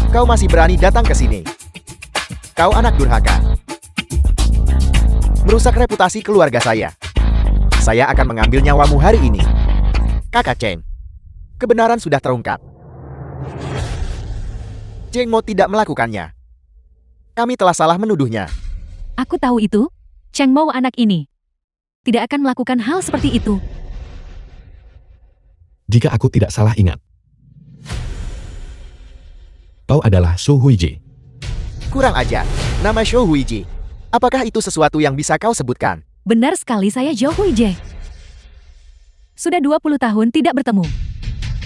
kau masih berani datang ke sini. Kau anak durhaka. Merusak reputasi keluarga saya. Saya akan mengambil nyawamu hari ini. Kakak Cheng. Kebenaran sudah terungkap. Cheng Mo tidak melakukannya. Kami telah salah menuduhnya. Aku tahu itu. Cheng Mo anak ini tidak akan melakukan hal seperti itu. Jika aku tidak salah ingat, kau adalah Su Huiji. Kurang ajar. Nama Shou Huiji. Apakah itu sesuatu yang bisa kau sebutkan? Benar sekali, saya Zhou Huijie. Sudah 20 tahun tidak bertemu.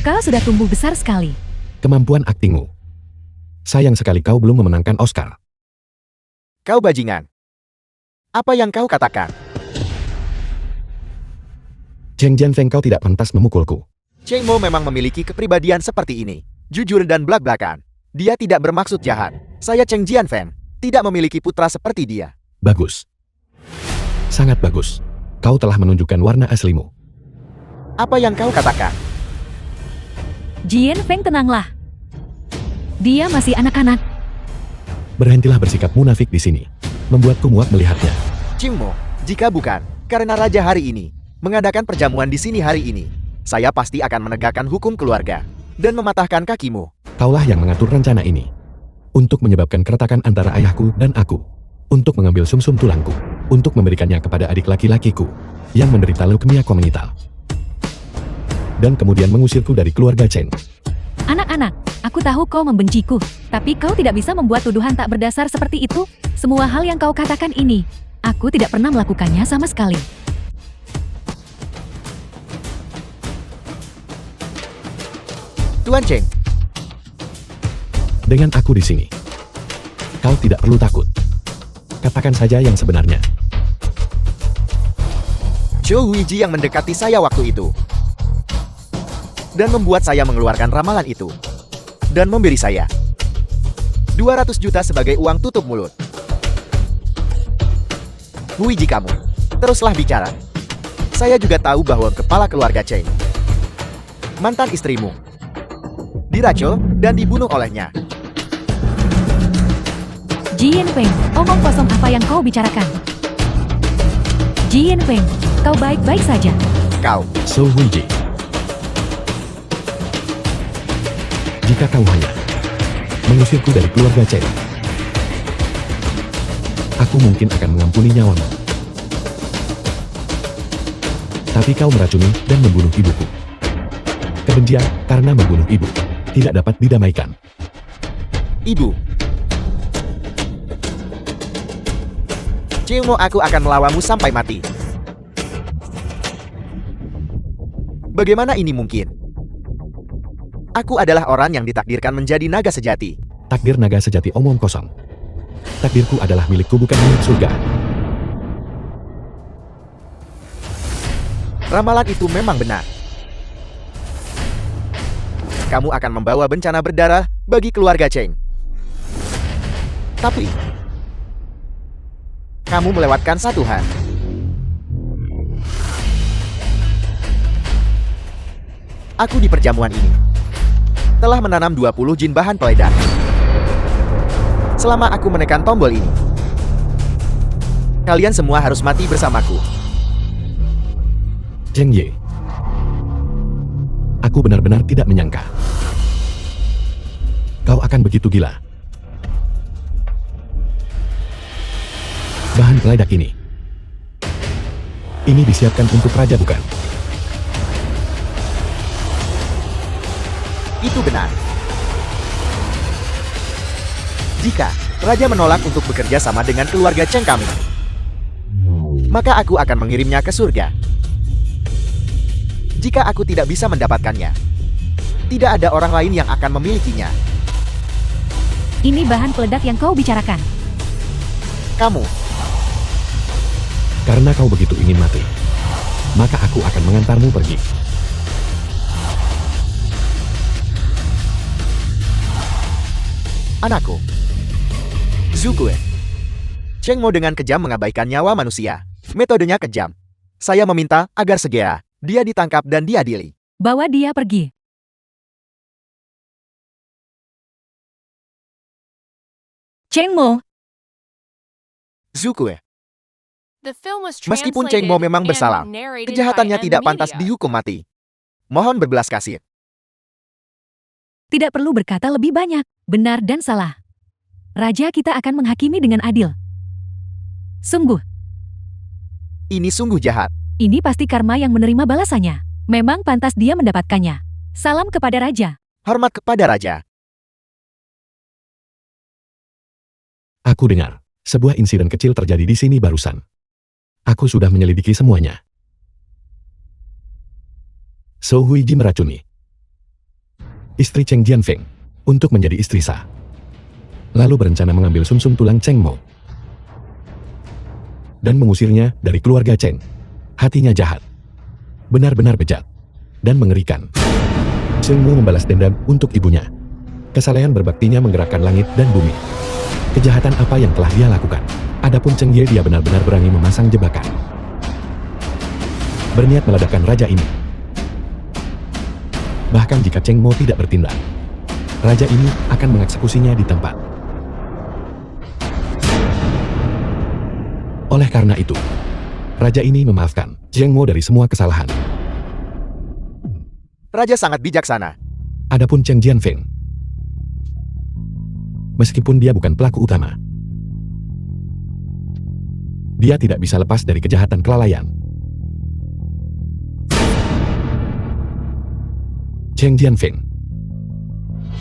Kau sudah tumbuh besar sekali. Kemampuan aktingmu. Sayang sekali kau belum memenangkan Oscar. Kau bajingan. Apa yang kau katakan? Cheng Jianfeng, kau tidak pantas memukulku. Cheng Mo memang memiliki kepribadian seperti ini. Jujur dan belak-belakan. Dia tidak bermaksud jahat. Saya Cheng Jianfeng. Tidak memiliki putra seperti dia. Bagus. Sangat bagus. Kau telah menunjukkan warna aslimu. Apa yang kau katakan? Jian Feng, tenanglah. Dia masih anak-anak. Berhentilah bersikap munafik di sini. Membuatku muak melihatnya. Cheng Mo, jika bukan karena Raja hari ini mengadakan perjamuan di sini hari ini, saya pasti akan menegakkan hukum keluarga dan mematahkan kakimu. Kaulah yang mengatur rencana ini. Untuk menyebabkan keretakan antara ayahku dan aku. Untuk mengambil sumsum tulangku. Untuk memberikannya kepada adik laki-lakiku yang menderita leukemia kongenital. Dan kemudian mengusirku dari keluarga Chen. Anak-anak, aku tahu kau membenciku, tapi kau tidak bisa membuat tuduhan tak berdasar seperti itu. Semua hal yang kau katakan ini, aku tidak pernah melakukannya sama sekali. Tuan Cheng, Dengan aku di sini, kau tidak perlu takut. Katakan saja yang sebenarnya. Zhou Huiji yang mendekati saya waktu itu. dan membuat saya mengeluarkan ramalan itu. Dan memberi saya 200 juta sebagai uang tutup mulut. Huiji kamu, teruslah bicara. Saya juga tahu bahwa kepala keluarga Cheng, mantan istrimu, diracun dan dibunuh olehnya. Ji Yanfeng, omong kosong apa yang kau bicarakan? Ji Yanfeng, kau baik-baik saja. Kau, So Huiji. Jika kau hanya mengusirku dari keluarga Chen, aku mungkin akan mengampuni nyawamu. Tapi kau meracuni dan membunuh ibuku. Kebencian karena membunuh ibu tidak dapat didamaikan. ibu. Cheng Mo, aku akan melawanmu sampai mati. Bagaimana ini mungkin? Aku adalah orang yang ditakdirkan menjadi naga sejati. Takdir naga sejati omong kosong. Takdirku adalah milikku, bukan milik surga. Ramalan itu memang benar. Kamu akan membawa bencana berdarah bagi keluarga Cheng. Tapi, kamu melewatkan satu hal. Aku di perjamuan ini telah menanam 20 jin bahan peledak. Selama aku menekan tombol ini, kalian semua harus mati bersamaku. Cheng Ye. Aku benar-benar tidak menyangka kau akan begitu gila. Bahan peledak ini disiapkan untuk raja, bukan? Itu benar. Jika raja menolak untuk bekerja sama dengan keluarga Cheng kami, maka aku akan mengirimnya ke surga. Jika aku tidak bisa mendapatkannya, tidak ada orang lain yang akan memilikinya. Ini bahan peledak yang kau bicarakan. Kamu, Karena kau begitu ingin mati, maka aku akan mengantarmu pergi. anakku. Zukue. Cheng Mo dengan kejam mengabaikan nyawa manusia. Metodenya kejam. Saya meminta agar segera dia ditangkap dan diadili. Bawa dia pergi. Cheng Mo, Zukue. The film was Meskipun Cheng Mo translated memang and bersalah, narrated kejahatannya by tidak pantas M-Media. dihukum mati. Mohon berbelas kasih. tidak perlu berkata lebih banyak, benar dan salah. Raja kita akan menghakimi dengan adil. Sungguh, Ini sungguh jahat. ini pasti karma yang menerima balasannya. Memang pantas dia mendapatkannya. Salam kepada raja. Hormat kepada raja. Aku dengar sebuah insiden kecil terjadi di sini barusan. Aku sudah menyelidiki semuanya. So Huiji meracuni istri Cheng Jianfeng untuk menjadi istri sah. Lalu berencana mengambil sumsum tulang Cheng Mo dan mengusirnya dari keluarga Cheng. Hatinya jahat, benar-benar bejat, dan mengerikan. Cheng Mo membalas dendam untuk ibunya. Kesalehan berbaktinya menggerakkan langit dan bumi. Kejahatan apa yang telah dia lakukan? Adapun Cheng Ye, dia benar-benar berani memasang jebakan. Berniat meledakkan raja ini. Bahkan jika Cheng Mo tidak bertindak, raja ini akan mengeksekusinya di tempat. Oleh karena itu, raja ini memaafkan Cheng Mo dari semua kesalahan. Raja sangat bijaksana. Adapun Cheng Jianfeng, meskipun dia bukan pelaku utama, dia tidak bisa lepas dari kejahatan kelalaian. Cheng Jianfeng,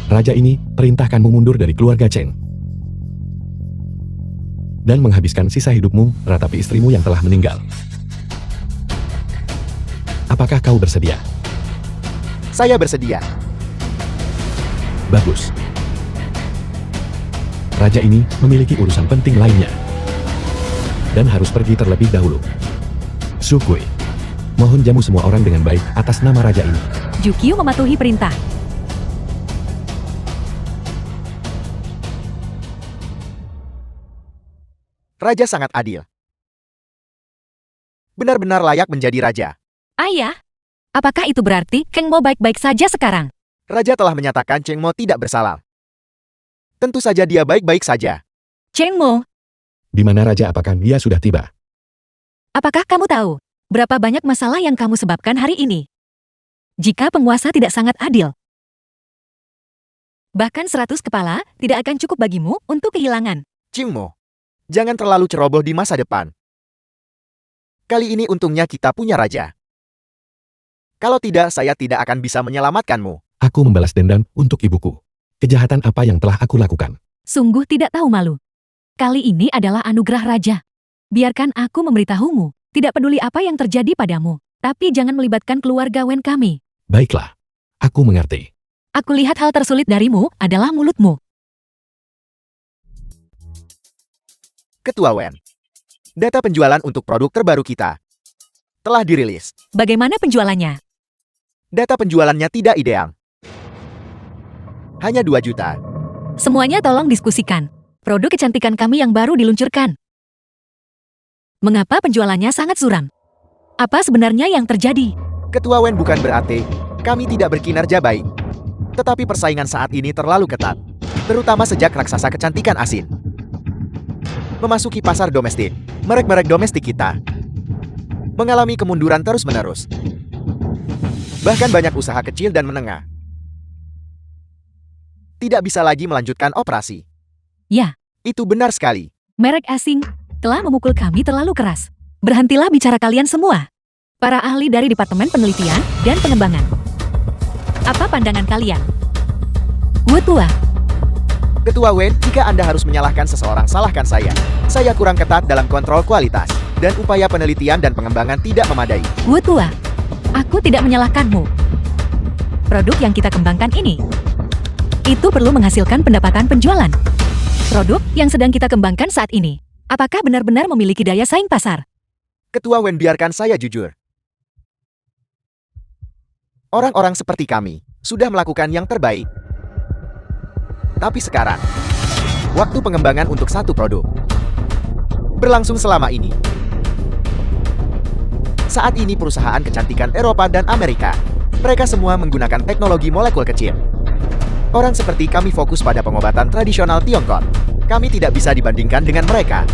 raja ini perintahkanmu mundur dari keluarga Cheng dan menghabiskan sisa hidupmu meratapi istrimu yang telah meninggal. Apakah kau bersedia? Saya bersedia. Bagus. Raja ini memiliki urusan penting lainnya dan harus pergi terlebih dahulu. Sukui, Mohon jamu semua orang dengan baik atas nama raja ini. Jukyu mematuhi perintah. Raja sangat adil. Benar-benar layak menjadi raja. Ayah, apakah itu berarti Kang Mo baik-baik saja sekarang? Raja telah menyatakan Cheng Mo tidak bersalah. Tentu saja dia baik-baik saja. Cheng Mo, Di mana raja, apakah dia sudah tiba? apakah kamu tahu berapa banyak masalah yang kamu sebabkan hari ini? Jika penguasa tidak sangat adil, bahkan 100 kepala tidak akan cukup bagimu untuk kehilangan. Cheng Mo, jangan terlalu ceroboh di masa depan. Kali ini untungnya kita punya raja. Kalau tidak, saya tidak akan bisa menyelamatkanmu. Aku membalas dendam untuk ibuku. Kejahatan apa yang telah aku lakukan? Sungguh tidak tahu malu. Kali ini adalah anugerah raja. Biarkan aku memberitahumu, tidak peduli apa yang terjadi padamu, tapi jangan melibatkan keluarga Wen kami. Baiklah, aku mengerti. Aku lihat hal tersulit darimu adalah mulutmu. Ketua Wen. Data penjualan untuk produk terbaru kita telah dirilis. Bagaimana penjualannya? Data penjualannya tidak ideal. Hanya 2 juta. Semuanya tolong diskusikan. Produk kecantikan kami yang baru diluncurkan. Mengapa penjualannya sangat suram? Apa sebenarnya yang terjadi? Ketua Wen bukan berarti kami tidak berkinerja baik. Tetapi persaingan saat ini terlalu ketat. Terutama sejak raksasa kecantikan asin memasuki pasar domestik. Merek-merek domestik kita mengalami kemunduran terus-menerus. Bahkan banyak usaha kecil dan menengah tidak bisa lagi melanjutkan operasi. Ya, Itu benar sekali. merek asing telah memukul kami terlalu keras. Berhentilah bicara kalian semua. Para ahli dari Departemen Penelitian dan Pengembangan. Apa pandangan kalian? Wu Tua, Ketua Wen, jika Anda harus menyalahkan seseorang, salahkan saya. Saya kurang ketat dalam kontrol kualitas, dan upaya penelitian dan pengembangan tidak memadai. Wu Tua, aku tidak menyalahkanmu. Produk yang kita kembangkan ini, itu perlu menghasilkan pendapatan penjualan. Produk yang sedang kita kembangkan saat ini, apakah benar-benar memiliki daya saing pasar? Ketua Wen, biarkan saya jujur. Orang-orang seperti kami sudah melakukan yang terbaik. Tapi sekarang, waktu pengembangan untuk satu produk berlangsung selama ini. Saat ini perusahaan kecantikan Eropa dan Amerika, mereka semua menggunakan teknologi molekul kecil. Orang seperti kami fokus pada pengobatan tradisional Tiongkok. Kami tidak bisa dibandingkan dengan mereka.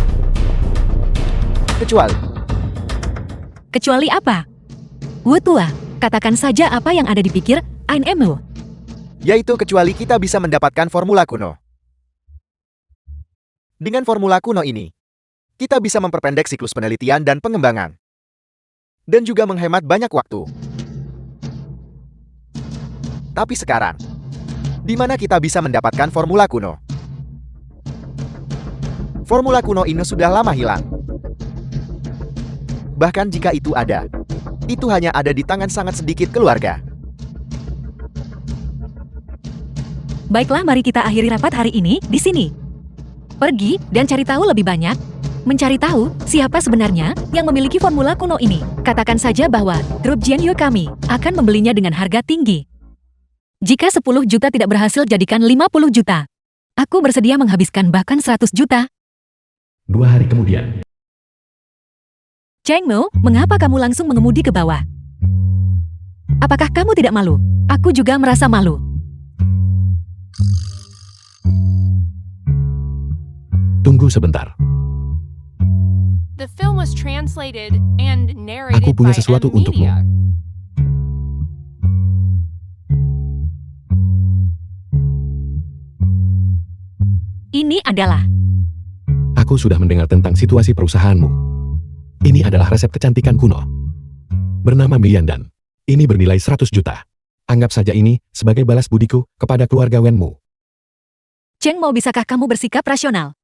Kecuali apa? Wu Tua, katakan saja apa yang ada di pikir Ainemu. Yaitu kecuali kita bisa mendapatkan formula kuno. Dengan formula kuno ini, kita bisa memperpendek siklus penelitian dan pengembangan. Dan juga menghemat banyak waktu. Tapi sekarang, di mana kita bisa mendapatkan formula kuno? Formula kuno ini sudah lama hilang. Bahkan jika itu ada, itu hanya ada di tangan sangat sedikit keluarga. Baiklah, mari kita akhiri rapat hari ini di sini. Pergi dan cari tahu lebih banyak. Mencari tahu siapa sebenarnya yang memiliki formula kuno ini. Katakan saja bahwa grup Jianyu kami akan membelinya dengan harga tinggi. Jika 10 juta tidak berhasil, jadikan 50 juta. Aku bersedia menghabiskan bahkan 100 juta. 2 hari kemudian, Cheng Mo, mengapa kamu langsung mengemudi ke bawah? Apakah kamu tidak malu? Aku juga merasa malu. tunggu sebentar. The film was translated and narrated Aku punya by sesuatu M untukmu. Media. Ini adalah Aku sudah mendengar tentang situasi perusahaanmu. Ini adalah resep kecantikan kuno. Bernama Miyandan. Ini bernilai 100 juta. Anggap saja ini sebagai balas budiku kepada keluarga Wenmu. Cheng Mo, bisakah kamu bersikap rasional?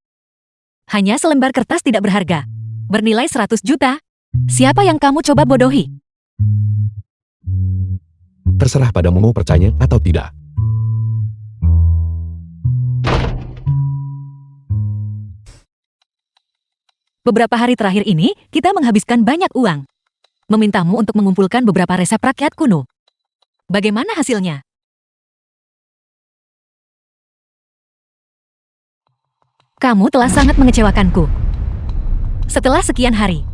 Hanya selembar kertas tidak berharga. Bernilai 100 juta. Siapa yang kamu coba bodohi? Terserah padamu mau percaya atau tidak. Beberapa hari terakhir ini, kita menghabiskan banyak uang. memintamu untuk mengumpulkan beberapa resep rakyat kuno. Bagaimana hasilnya? Kamu telah sangat mengecewakanku. Setelah sekian hari,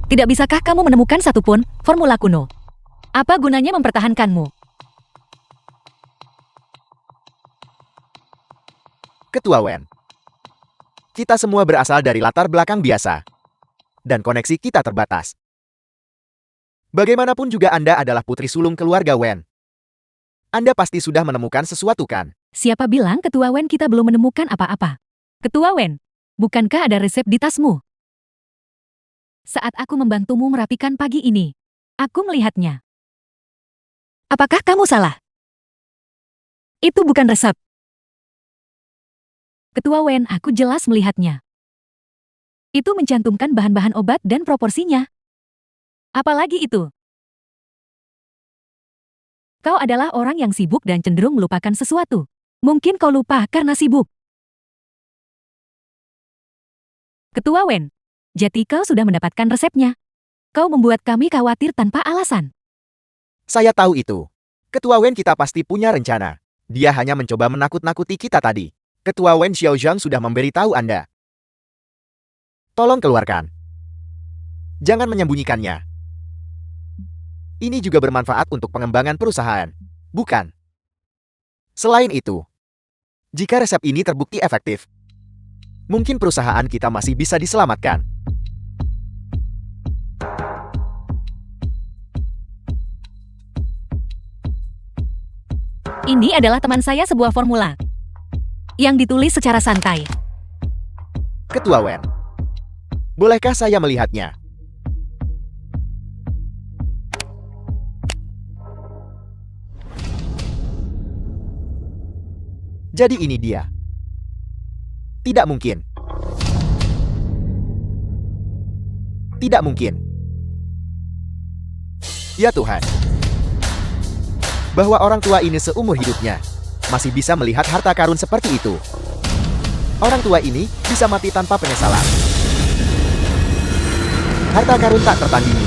tidak bisakah kamu menemukan satupun formula kuno? Apa gunanya mempertahankanmu? Ketua Wen. Kita semua berasal dari latar belakang biasa. Dan koneksi kita terbatas. Bagaimanapun juga Anda adalah putri sulung keluarga Wen. Anda pasti sudah menemukan sesuatu kan? Siapa bilang Ketua Wen kita belum menemukan apa-apa? Ketua Wen, bukankah ada resep di tasmu? Saat aku membantumu merapikan pagi ini, aku melihatnya. Apakah kamu salah? Itu bukan resep. Ketua Wen, aku jelas melihatnya. Itu mencantumkan bahan-bahan obat dan proporsinya. Apalagi itu? Kau adalah orang yang sibuk dan cenderung melupakan sesuatu. Mungkin kau lupa karena sibuk. Ketua Wen, jadi kau sudah mendapatkan resepnya. Kau membuat kami khawatir tanpa alasan. Saya tahu itu. Ketua Wen kita pasti punya rencana. Dia hanya mencoba menakut-nakuti kita tadi. Ketua Wen Xiaozhang sudah memberitahu Anda. Tolong keluarkan. Jangan menyembunyikannya. Ini juga bermanfaat untuk pengembangan perusahaan. Bukan? Selain itu, jika resep ini terbukti efektif, mungkin perusahaan kita masih bisa diselamatkan. Ini adalah teman saya sebuah formula yang ditulis secara santai. Ketua Wen, bolehkah saya melihatnya? Jadi ini dia. Tidak mungkin. Tidak mungkin. Ya Tuhan. Bahwa orang tua ini seumur hidupnya masih bisa melihat harta karun seperti itu. Orang tua ini bisa mati tanpa penyesalan. Harta karun tak tertandingi.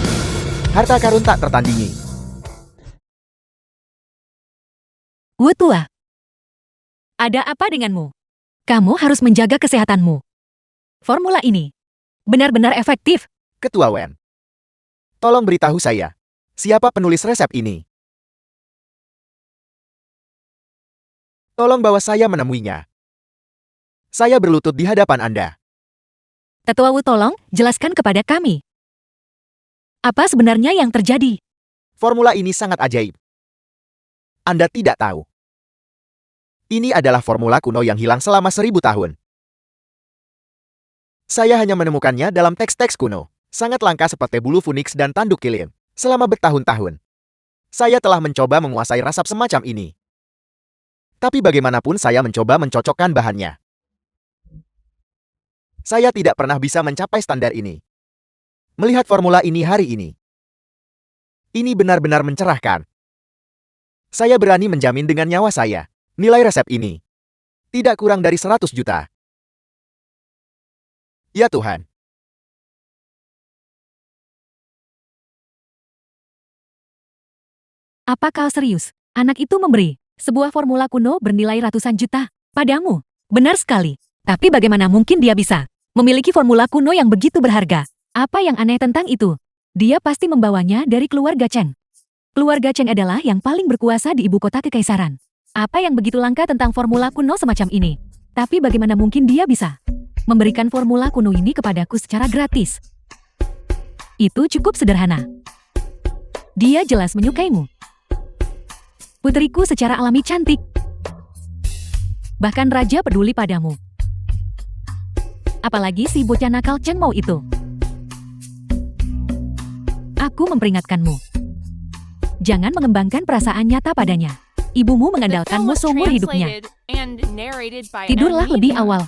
Harta karun tak tertandingi. Wu tua. Ada apa denganmu? Kamu harus menjaga kesehatanmu. Formula ini benar-benar efektif. Ketua Wen, tolong beritahu saya, siapa penulis resep ini? Tolong bawa saya menemuinya. Saya berlutut di hadapan Anda. Tetua Wu, tolong jelaskan kepada kami. Apa sebenarnya yang terjadi? Formula ini sangat ajaib. Anda tidak tahu. Ini adalah formula kuno yang hilang selama 1000 tahun. Saya hanya menemukannya dalam teks-teks kuno. Sangat langka seperti bulu Phoenix dan tanduk kilin. Selama bertahun-tahun, saya telah mencoba menguasai resep semacam ini. Tapi bagaimanapun saya mencoba mencocokkan bahannya. Saya tidak pernah bisa mencapai standar ini. Melihat formula ini hari ini, ini benar-benar mencerahkan. Saya berani menjamin dengan nyawa saya, nilai resep ini tidak kurang dari 100 juta. Ya Tuhan. Apa kau serius? Anak itu memberi sebuah formula kuno bernilai ratusan juta padamu. Benar sekali. Tapi bagaimana mungkin dia bisa memiliki formula kuno yang begitu berharga? Apa yang aneh tentang itu? Dia pasti membawanya dari keluarga Chen. Keluarga Chen adalah yang paling berkuasa di ibu kota kekaisaran. Apa yang begitu langka tentang formula kuno semacam ini? Tapi bagaimana mungkin dia bisa memberikan formula kuno ini kepadaku secara gratis? Itu cukup sederhana. Dia jelas menyukaimu. Putriku secara alami cantik. Bahkan raja peduli padamu. Apalagi si bocah nakal Cheng Mao itu. Aku memperingatkanmu. Jangan mengembangkan perasaan nyata padanya. Ibumu The film mengandalkanmu was seumur hidupnya. translated and narrated by Tidurlah Anita. lebih awal.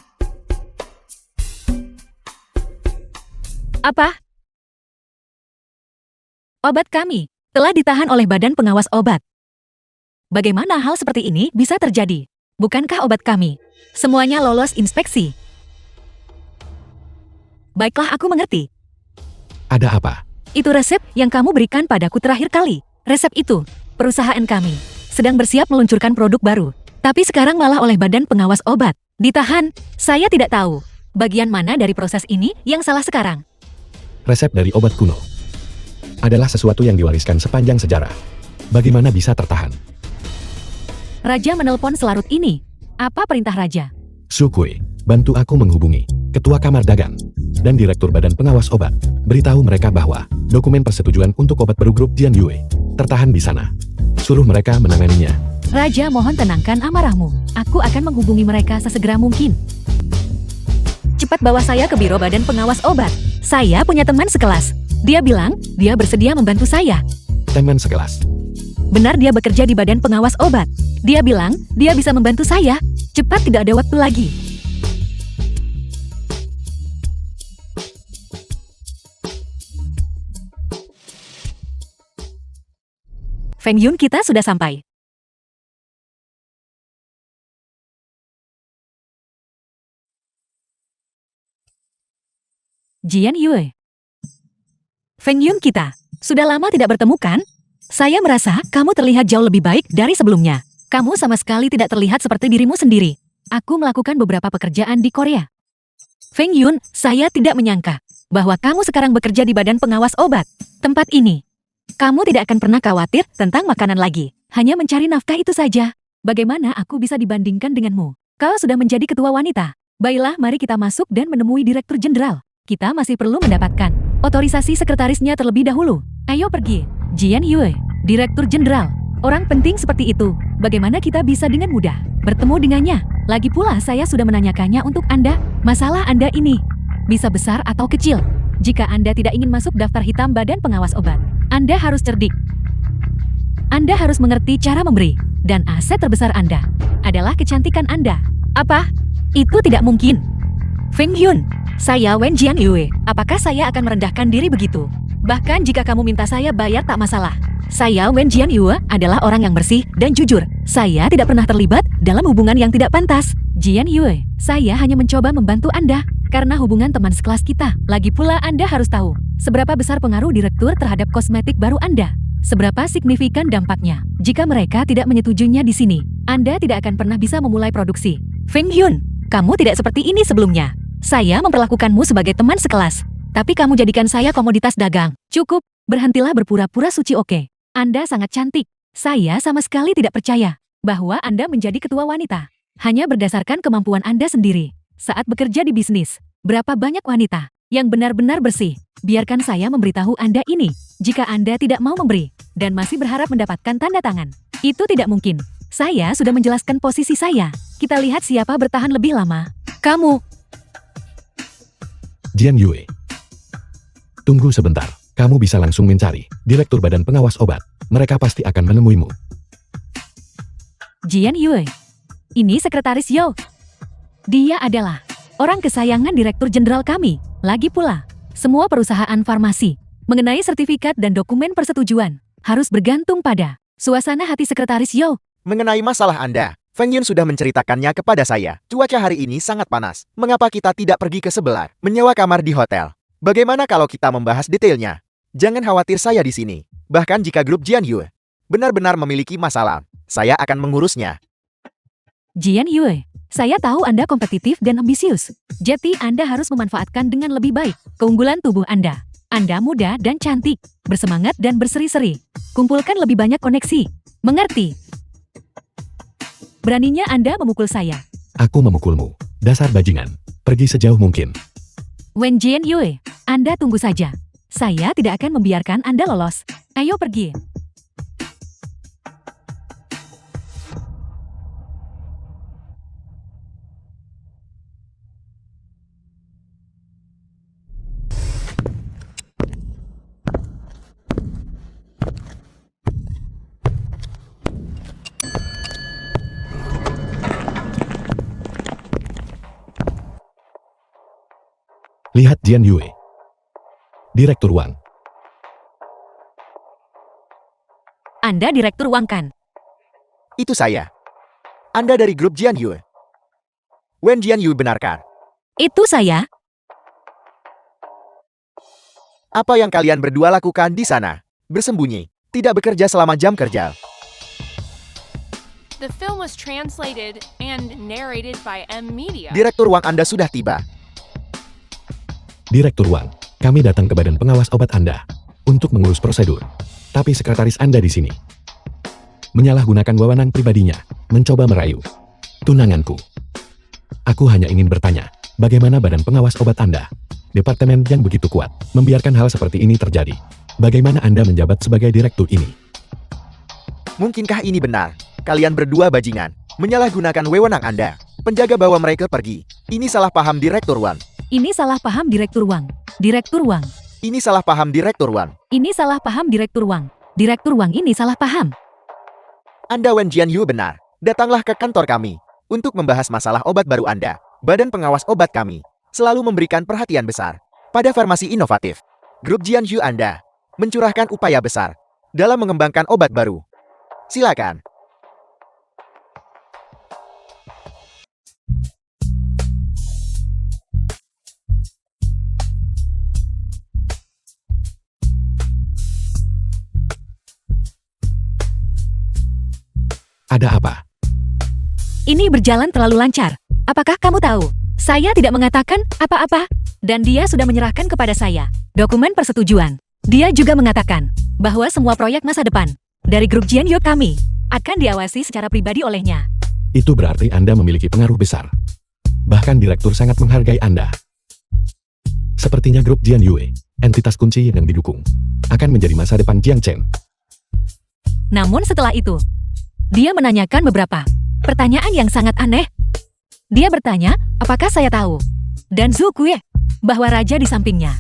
Apa? Obat kami telah ditahan oleh Badan Pengawas Obat. Bagaimana hal seperti ini bisa terjadi? Bukankah obat kami semuanya lolos inspeksi? Baiklah, aku mengerti. Ada apa? Itu resep yang kamu berikan padaku terakhir kali. Resep itu, perusahaan kami sedang bersiap meluncurkan produk baru. Tapi sekarang malah oleh Badan Pengawas Obat ditahan. Saya tidak tahu bagian mana dari proses ini yang salah sekarang. Resep dari obat kuno adalah sesuatu yang diwariskan sepanjang sejarah. Bagaimana bisa tertahan? Raja menelpon selarut ini. Apa perintah Raja? Sukui, bantu aku menghubungi Ketua Kamar Dagang dan Direktur Badan Pengawas Obat. Beritahu mereka bahwa dokumen persetujuan untuk obat baru grup Jian Yue tertahan di sana. Suruh mereka menanganinya. Raja, mohon tenangkan amarahmu. Aku akan menghubungi mereka sesegera mungkin. Cepat bawa saya ke Biro Badan Pengawas Obat. Saya punya teman sekelas. Dia bilang dia bersedia membantu saya. Teman sekelas. Benar, dia bekerja di Badan Pengawas Obat. Dia bilang dia bisa membantu saya. Cepat, tidak ada waktu lagi. Feng Yun, kita sudah sampai. Jian Yue. Feng Yun, kita sudah lama tidak bertemu kan? Saya merasa kamu terlihat jauh lebih baik dari sebelumnya. Kamu sama sekali tidak terlihat seperti dirimu sendiri. Aku melakukan beberapa pekerjaan di Korea. Feng Yun, saya tidak menyangka bahwa kamu sekarang bekerja di Badan Pengawas Obat. Tempat ini. Kamu tidak akan pernah khawatir tentang makanan lagi. Hanya mencari nafkah itu saja. Bagaimana aku bisa dibandingkan denganmu? Kau sudah menjadi ketua wanita. Baiklah, mari kita masuk dan menemui Direktur Jenderal. Kita masih perlu mendapatkan otorisasi sekretarisnya terlebih dahulu. Ayo pergi. Jian Yue, Direktur Jenderal. Orang penting seperti itu, bagaimana kita bisa dengan mudah bertemu dengannya? Lagi pula saya sudah menanyakannya untuk Anda. Masalah Anda ini bisa besar atau kecil. Jika Anda tidak ingin masuk daftar hitam Badan Pengawas Obat, Anda harus cerdik. Anda harus mengerti cara memberi. Dan aset terbesar Anda adalah kecantikan Anda. Apa? Itu tidak mungkin. Feng Yun, saya Wen Jian Yue. Apakah saya akan merendahkan diri begitu? Bahkan jika kamu minta saya bayar tak masalah. Saya Wen Jian Yue adalah orang yang bersih dan jujur. Saya tidak pernah terlibat dalam hubungan yang tidak pantas. Jian Yue, saya hanya mencoba membantu Anda karena hubungan teman sekelas kita. Lagi pula Anda harus tahu seberapa besar pengaruh direktur terhadap kosmetik baru Anda. Seberapa signifikan dampaknya. Jika mereka tidak menyetujuinya di sini, Anda tidak akan pernah bisa memulai produksi. Feng Yun, kamu tidak seperti ini sebelumnya. Saya memperlakukanmu sebagai teman sekelas. Tapi kamu jadikan saya komoditas dagang. Cukup, berhentilah berpura-pura suci, oke? Anda sangat cantik. Saya sama sekali tidak percaya bahwa Anda menjadi ketua wanita hanya berdasarkan kemampuan Anda sendiri. Saat bekerja di bisnis, berapa banyak wanita yang benar-benar bersih? Biarkan saya memberitahu Anda ini. Jika Anda tidak mau memberi dan masih berharap mendapatkan tanda tangan, itu tidak mungkin. Saya sudah menjelaskan posisi saya. Kita lihat siapa bertahan lebih lama. Kamu. Jian Yue. Tunggu sebentar, kamu bisa langsung mencari Direktur Badan Pengawas Obat. Mereka pasti akan menemuimu. Jian Yue. Ini Sekretaris Yo. Dia adalah orang kesayangan Direktur Jenderal kami. Lagi pula, semua perusahaan farmasi mengenai sertifikat dan dokumen persetujuan harus bergantung pada suasana hati Sekretaris Yo. Mengenai masalah Anda, Feng Yun sudah menceritakannya kepada saya. Cuaca hari ini sangat panas. Mengapa kita tidak pergi ke sebelah, menyewa kamar di hotel? Bagaimana kalau kita membahas detailnya? Jangan khawatir, saya di sini. Bahkan jika grup Jian Yue benar-benar memiliki masalah, saya akan mengurusnya. Jian Yue, saya tahu Anda kompetitif dan ambisius. Jadi Anda harus memanfaatkan dengan lebih baik keunggulan tubuh Anda. Anda muda dan cantik, bersemangat dan berseri-seri. Kumpulkan lebih banyak koneksi. Mengerti? Beraninya Anda memukul saya. Aku memukulmu. Dasar bajingan. Pergi sejauh mungkin. Wen Jian Yue, Anda tunggu saja. Saya tidak akan membiarkan Anda lolos. Ayo pergi. Lihat Jian Yue. Direktur Wang. Anda Direktur Wang kan? Itu saya. Anda dari grup Jian Yue. Wen Jian Yue benarkah? Itu saya. Apa yang kalian berdua lakukan di sana? Bersembunyi, tidak bekerja selama jam kerja. The film was translated and narrated by M Media. Direktur Wang Anda sudah tiba. Direktur Wang, kami datang ke Badan Pengawas Obat Anda untuk mengurus prosedur. Tapi sekretaris Anda di sini menyalahgunakan wewenang pribadinya, mencoba merayu tunanganku. Aku hanya ingin bertanya, bagaimana Badan Pengawas Obat Anda, departemen yang begitu kuat, membiarkan hal seperti ini terjadi? Bagaimana Anda menjabat sebagai direktur ini? Mungkinkah ini benar? Kalian berdua bajingan, menyalahgunakan wewenang Anda. Penjaga bawa mereka pergi. Ini salah paham Direktur Wang. Ini salah paham Direktur Wang. Direktur Wang. Ini salah paham Direktur Wang. Ini salah paham Direktur Wang. Direktur Wang ini salah paham. Anda Wen Jianyu benar. Datanglah ke kantor kami untuk membahas masalah obat baru Anda. Badan Pengawas Obat kami selalu memberikan perhatian besar pada farmasi inovatif. Grup Jianyu Anda mencurahkan upaya besar dalam mengembangkan obat baru. Silakan. Ada apa? Ini berjalan terlalu lancar. Apakah kamu tahu? Saya tidak mengatakan apa-apa. Dan dia sudah menyerahkan kepada saya dokumen persetujuan. Dia juga mengatakan bahwa semua proyek masa depan dari grup Jianyu kami akan diawasi secara pribadi olehnya. Itu berarti Anda memiliki pengaruh besar. Bahkan direktur sangat menghargai Anda. Sepertinya grup Jianyu, entitas kunci yang didukung, akan menjadi masa depan Jiang Chen. Namun setelah itu, dia menanyakan beberapa pertanyaan yang sangat aneh. Dia bertanya, apakah saya tahu? Dan Zhu Kue, bahwa raja di sampingnya.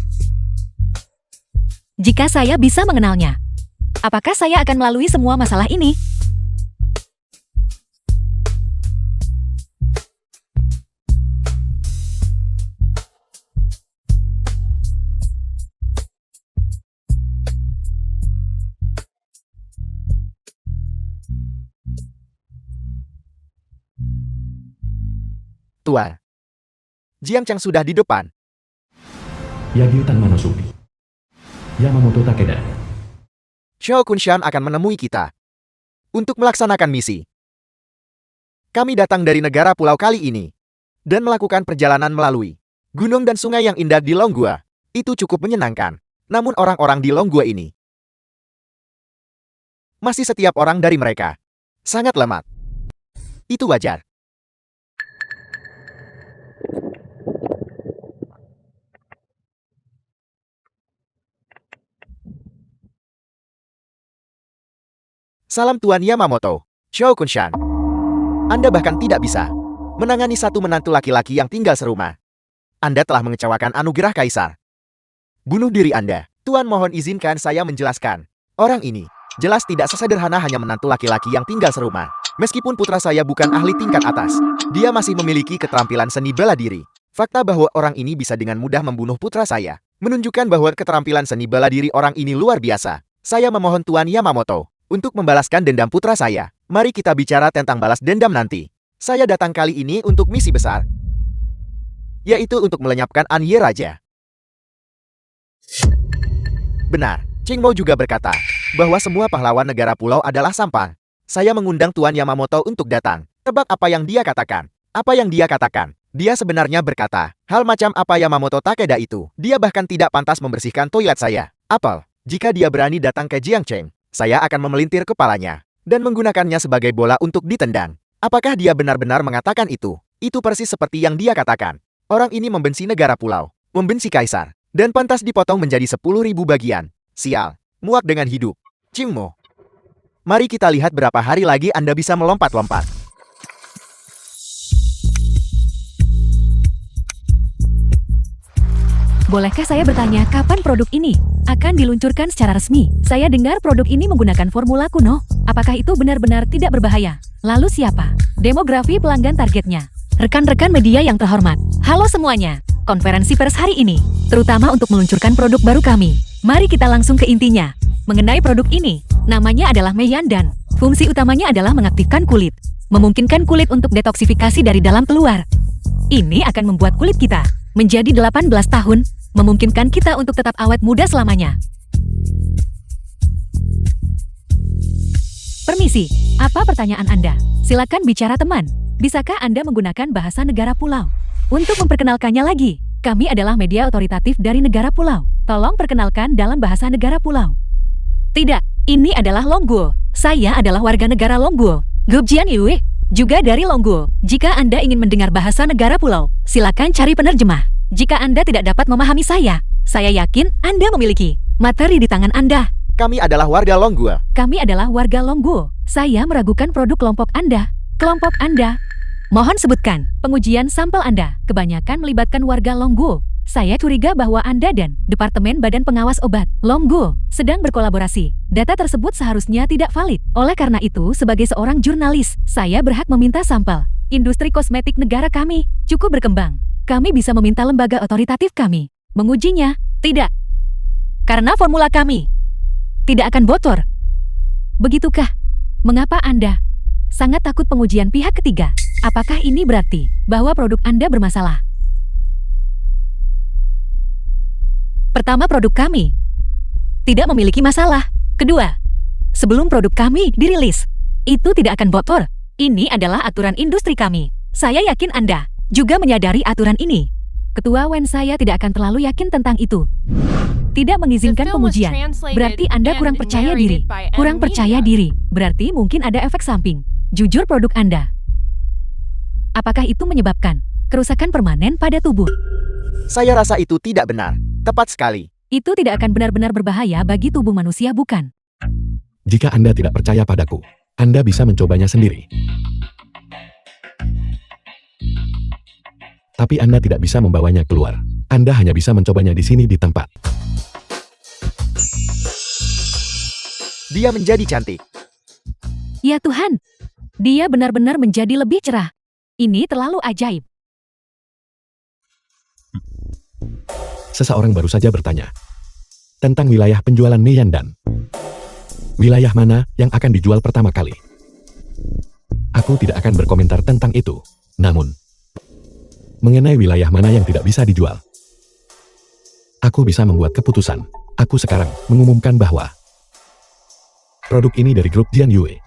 Jika saya bisa mengenalnya, apakah saya akan melalui semua masalah ini? Tuan, Jiang Cheng sudah di depan. Yagyutan Manosubi. Yamamoto Takeda. Xiao Kunshan akan menemui kita untuk melaksanakan misi. Kami datang dari negara pulau kali ini dan melakukan perjalanan melalui gunung dan sungai yang indah di Longgua. Itu cukup menyenangkan. Namun orang-orang di Longgua ini masih setiap orang dari mereka sangat lemah. Itu wajar. Salam Tuan Yamamoto, Xiao Kunshan. Anda bahkan tidak bisa menangani satu menantu laki-laki yang tinggal serumah. Anda telah mengecewakan anugerah kaisar. Bunuh diri Anda. Tuan mohon izinkan saya menjelaskan. Orang ini jelas tidak sesederhana hanya menantu laki-laki yang tinggal serumah. Meskipun putra saya bukan ahli tingkat atas, dia masih memiliki keterampilan seni bela diri. Fakta bahwa orang ini bisa dengan mudah membunuh putra saya menunjukkan bahwa keterampilan seni bela diri orang ini luar biasa. Saya memohon Tuan Yamamoto untuk membalaskan dendam putra saya. Mari kita bicara tentang balas dendam nanti. Saya datang kali ini untuk misi besar, yaitu untuk melenyapkan Anye Raja. Benar, Ching Mo juga berkata bahwa semua pahlawan negara pulau adalah sampah. Saya mengundang Tuan Yamamoto untuk datang. Tebak apa yang dia katakan? Apa yang dia katakan? Dia sebenarnya berkata hal macam apa Yamamoto Takeda itu. Dia bahkan tidak pantas membersihkan toilet saya. Apel, jika dia berani datang ke Jiang Cheng, saya akan memelintir kepalanya dan menggunakannya sebagai bola untuk ditendang. Apakah dia benar-benar mengatakan itu? Itu persis seperti yang dia katakan. Orang ini membenci negara pulau, membenci kaisar, dan pantas dipotong menjadi 10.000 bagian. Sial, muak dengan hidup. Ching Mo, mari kita lihat berapa hari lagi Anda bisa melompat-lompat. Bolehkah saya bertanya kapan produk ini akan diluncurkan secara resmi? Saya dengar produk ini menggunakan formula kuno. Apakah itu benar-benar tidak berbahaya? Lalu siapa demografi pelanggan targetnya? Rekan-rekan media yang terhormat, halo semuanya. Konferensi pers hari ini, terutama untuk meluncurkan produk baru kami. Mari kita langsung ke intinya. Mengenai produk ini, namanya adalah Meiyan dan fungsi utamanya adalah mengaktifkan kulit, memungkinkan kulit untuk detoksifikasi dari dalam keluar. Ini akan membuat kulit kita menjadi 18 tahun memungkinkan kita untuk tetap awet muda selamanya. Permisi, apa pertanyaan Anda? Silakan bicara teman. Bisakah Anda menggunakan bahasa negara pulau? Untuk memperkenalkannya lagi, kami adalah media otoritatif dari negara pulau. Tolong perkenalkan dalam bahasa negara pulau. Tidak, ini adalah Longguo. Saya adalah warga negara Longguo. Gubjian Yue, juga dari Longguo. Jika Anda ingin mendengar bahasa negara pulau, silakan cari penerjemah. Jika Anda tidak dapat memahami saya yakin Anda memiliki materi di tangan Anda. Kami adalah warga Longguo. Kami adalah warga Longguo. Saya meragukan produk kelompok Anda. Kelompok Anda. Mohon sebutkan pengujian sampel Anda. Kebanyakan melibatkan warga Longguo. Saya curiga bahwa Anda dan Departemen Badan Pengawas Obat Longguo sedang berkolaborasi. Data tersebut seharusnya tidak valid. Oleh karena itu, sebagai seorang jurnalis, saya berhak meminta sampel. Industri kosmetik negara kami cukup berkembang. Kami bisa meminta lembaga otoritatif kami mengujinya. Tidak. Karena formula kami tidak akan bocor. Begitukah? Mengapa Anda sangat takut pengujian pihak ketiga? Apakah ini berarti bahwa produk Anda bermasalah? Pertama, produk kami tidak memiliki masalah. Kedua, sebelum produk kami dirilis, itu tidak akan bocor. Ini adalah aturan industri kami. Saya yakin Anda juga menyadari aturan ini. Ketua Wen, saya tidak akan terlalu yakin tentang itu. Tidak mengizinkan pengujian. Berarti Anda kurang percaya diri. Kurang percaya diri. Berarti mungkin ada efek samping. Jujur produk Anda. Apakah itu menyebabkan kerusakan permanen pada tubuh? Saya rasa itu tidak benar. Tepat sekali. Itu tidak akan benar-benar berbahaya bagi tubuh manusia, bukan? Jika Anda tidak percaya padaku, Anda bisa mencobanya sendiri. Tapi Anda tidak bisa membawanya keluar. Anda hanya bisa mencobanya di sini di tempat. Dia menjadi cantik. Ya Tuhan, dia benar-benar menjadi lebih cerah. Ini terlalu ajaib. Seseorang baru saja bertanya tentang wilayah penjualan Meiyandan. Wilayah mana yang akan dijual pertama kali? Aku tidak akan berkomentar tentang itu. Namun, mengenai wilayah mana yang tidak bisa dijual, aku bisa membuat keputusan. Aku sekarang mengumumkan bahwa produk ini dari grup Jian Yue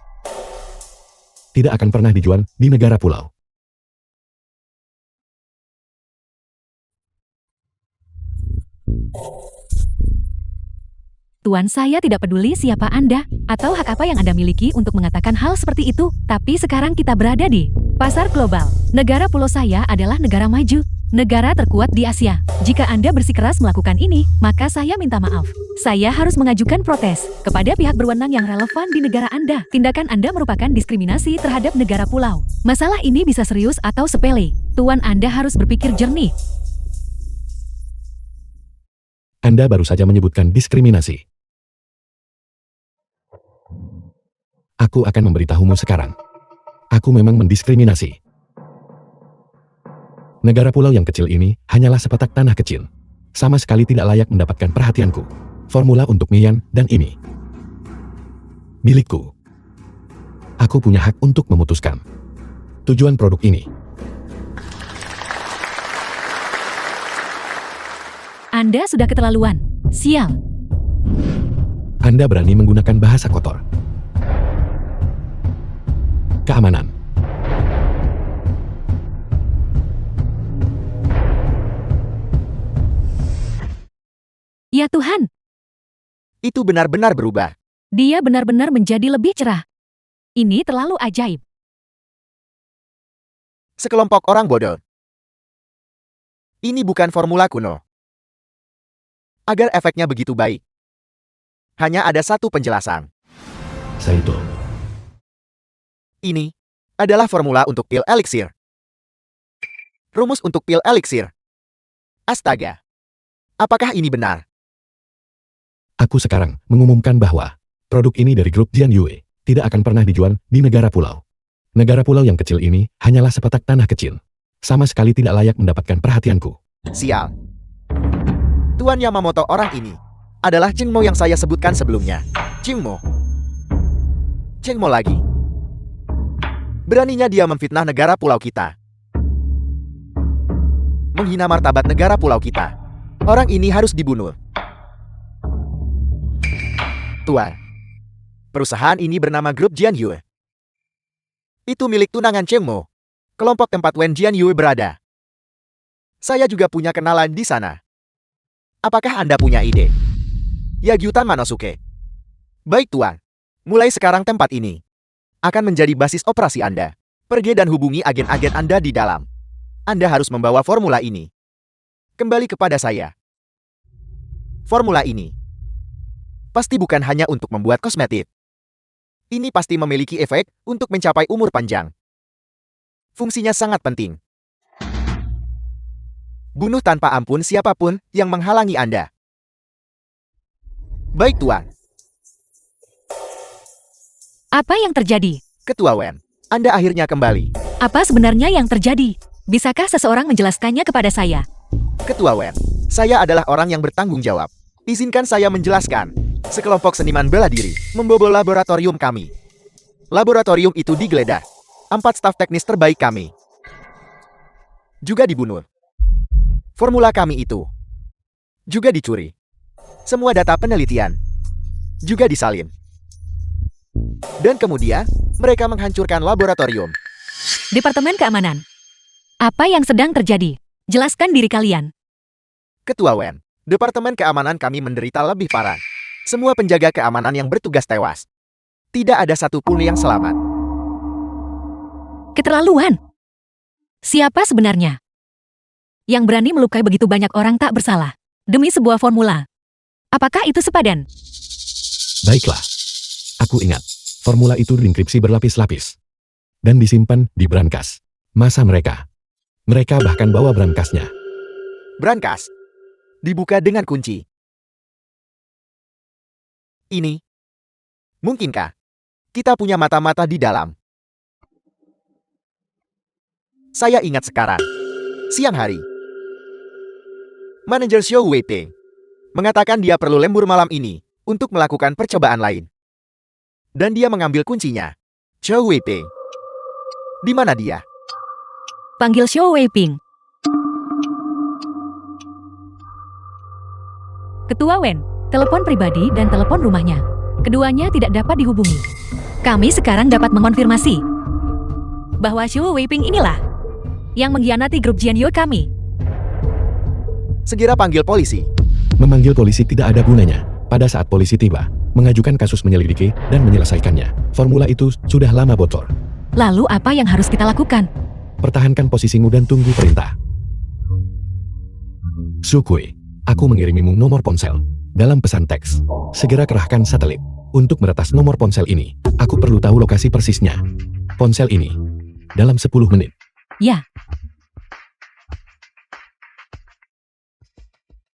tidak akan pernah dijual di negara pulau. Tuan, saya tidak peduli siapa Anda atau hak apa yang Anda miliki untuk mengatakan hal seperti itu, tapi sekarang kita berada di pasar global. Negara pulau saya adalah negara maju, negara terkuat di Asia. Jika Anda bersikeras melakukan ini, maka saya minta maaf. Saya harus mengajukan protes kepada pihak berwenang yang relevan di negara Anda. Tindakan Anda merupakan diskriminasi terhadap negara pulau. Masalah ini bisa serius atau sepele. Tuan, Anda harus berpikir jernih. Anda baru saja menyebutkan diskriminasi. Aku akan memberitahumu sekarang. Aku memang mendiskriminasi. Negara pulau yang kecil ini hanyalah sepetak tanah kecil. Sama sekali tidak layak mendapatkan perhatianku. Formula untuk Mian dan ini milikku. Aku punya hak untuk memutuskan tujuan produk ini. Anda sudah keterlaluan. Sial. Anda berani menggunakan bahasa kotor. Keamanan. Ya Tuhan, Itu benar-benar berubah. dia benar-benar menjadi lebih cerah. Ini terlalu ajaib. Sekelompok orang bodoh. Ini bukan formula kuno. Agar efeknya begitu baik, hanya ada satu penjelasan. Saito. Ini adalah formula untuk pil eliksir. Rumus untuk pil eliksir. Astaga. Apakah ini benar? Aku sekarang mengumumkan bahwa produk ini dari grup Jian Yue tidak akan pernah dijual di negara pulau. Negara pulau yang kecil ini hanyalah sepetak tanah kecil. Sama sekali tidak layak mendapatkan perhatianku. Sial. Tuan Yamamoto orang ini adalah Chengmo yang saya sebutkan sebelumnya. Chengmo. Chengmo lagi. Beraninya dia memfitnah negara pulau kita. Menghina martabat negara pulau kita. Orang ini harus dibunuh. Tuan, perusahaan ini bernama Grup Jianyue. Itu milik tunangan Cheng Mo, kelompok tempat Wen Jianyue berada. Saya juga punya kenalan di sana. Apakah Anda punya ide? Yagyutan Manosuke. Baik Tuan, mulai sekarang tempat ini akan menjadi basis operasi Anda. Pergi dan hubungi agen-agen Anda di dalam. Anda harus membawa formula ini kembali kepada saya. Formula ini pasti bukan hanya untuk membuat kosmetik. Ini pasti memiliki efek untuk mencapai umur panjang. Fungsinya sangat penting. Bunuh tanpa ampun siapapun yang menghalangi Anda. Baik Tuan. Apa yang terjadi? Ketua Wen, Anda akhirnya kembali. Apa sebenarnya yang terjadi? Bisakah seseorang menjelaskannya kepada saya? Ketua Wen, saya adalah orang yang bertanggung jawab. Izinkan saya menjelaskan. Sekelompok seniman bela diri membobol laboratorium kami. Laboratorium itu digeledah. 4 staf teknis terbaik kami juga dibunuh. Formula kami itu juga dicuri. Semua data penelitian juga disalin. Dan kemudian, mereka menghancurkan laboratorium. Departemen Keamanan. Apa yang sedang terjadi? Jelaskan diri kalian. Ketua Wen, Departemen Keamanan kami menderita lebih parah. Semua penjaga keamanan yang bertugas tewas. Tidak ada satupun yang selamat. Keterlaluan. Siapa sebenarnya yang berani melukai begitu banyak orang tak bersalah demi sebuah formula? Apakah itu sepadan? Baiklah. Aku ingat. Formula itu dienkripsi berlapis-lapis. Dan disimpan di brankas. Masa mereka bahkan bawa brankasnya. Brankas dibuka dengan kunci. Ini mungkinkah kita punya mata-mata di dalam? Saya ingat sekarang. Siang hari, manajer Xiao Weiping mengatakan dia perlu lembur malam ini untuk melakukan percobaan lain. Dan dia mengambil kuncinya. Xiao Weiping. Di mana dia? Panggil Xiao Weiping. Ketua Wen, telepon pribadi dan telepon rumahnya. Keduanya tidak dapat dihubungi. Kami sekarang dapat mengonfirmasi bahwa Xiao Weiping inilah yang mengkhianati grup Jianyue kami. Segera panggil polisi. Memanggil polisi tidak ada gunanya. Pada saat polisi tiba, mengajukan kasus menyelidiki dan menyelesaikannya. Formula itu sudah lama bocor. Lalu apa yang harus kita lakukan? Pertahankan posisimu dan tunggu perintah. Sukui, aku mengirimimu nomor ponsel. Dalam pesan teks, segera kerahkan satelit. Untuk meretas nomor ponsel ini, aku perlu tahu lokasi persisnya. Ponsel ini, dalam 10 menit. Ya.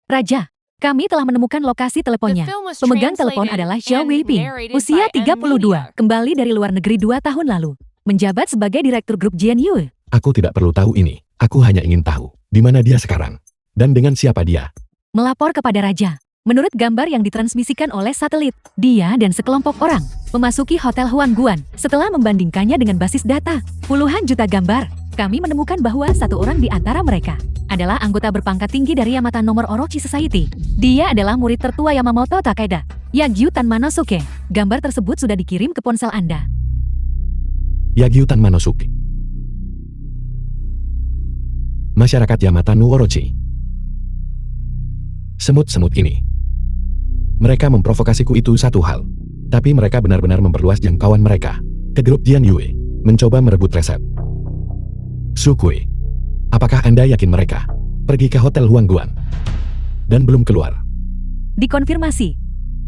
Raja, kami telah menemukan lokasi teleponnya. Pemegang telepon adalah Xiao Weiping, usia 32, kembali dari luar negeri 2 tahun lalu. Menjabat sebagai direktur grup Jianyue. Aku tidak perlu tahu ini. Aku hanya ingin tahu di mana dia sekarang dan dengan siapa dia. Melapor kepada Raja. Menurut gambar yang ditransmisikan oleh satelit, dia dan sekelompok orang memasuki Hotel Huangguan. Setelah membandingkannya dengan basis data, puluhan juta gambar, kami menemukan bahwa satu orang di antara mereka adalah anggota berpangkat tinggi dari Yamata Nomor Orochi Society. Dia adalah murid tertua Yamamoto Takeda, Yagyutan Manosuke. Gambar tersebut sudah dikirim ke ponsel Anda. Yagyutan Manosuke. Masyarakat Yamata no Orochi. Semut-semut ini. Mereka memprovokasiku itu satu hal. Tapi mereka benar-benar memperluas jangkauan mereka ke grup Jianyue, mencoba merebut resep. Sukui, apakah Anda yakin mereka pergi ke Hotel Huangguan dan belum keluar? Dikonfirmasi.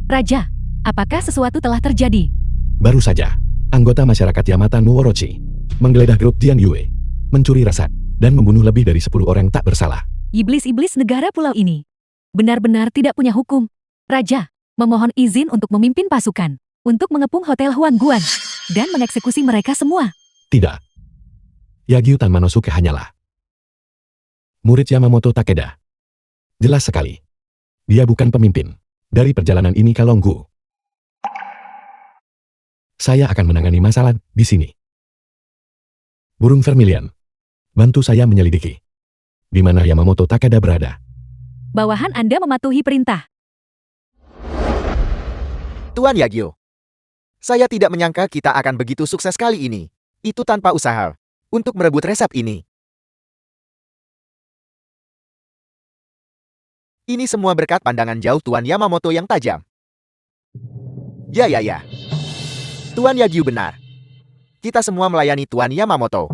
Raja, apakah sesuatu telah terjadi? Baru saja, anggota masyarakat Yamata no Orochi menggeledah grup Jianyue, mencuri resep, dan membunuh lebih dari 10 orang tak bersalah. Iblis-iblis negara pulau ini benar-benar tidak punya hukum. Raja, memohon izin untuk memimpin pasukan untuk mengepung Hotel Huangguan dan mengeksekusi mereka semua. Tidak. Yagyutan Manosuke hanyalah murid Yamamoto Takeda. Jelas sekali. Dia bukan pemimpin dari perjalanan ini kalau Nggu. Saya akan menangani masalah di sini. Burung Vermilion, bantu saya menyelidiki di mana Yamamoto Takeda berada. Bawahan Anda mematuhi perintah. Tuan Yagyo. Saya tidak menyangka kita akan begitu sukses kali ini. Itu tanpa usaha. Untuk merebut resep ini. Ini semua berkat pandangan jauh Tuan Yamamoto yang tajam. Ya. Tuan Yagyu benar. Kita semua melayani Tuan Yamamoto.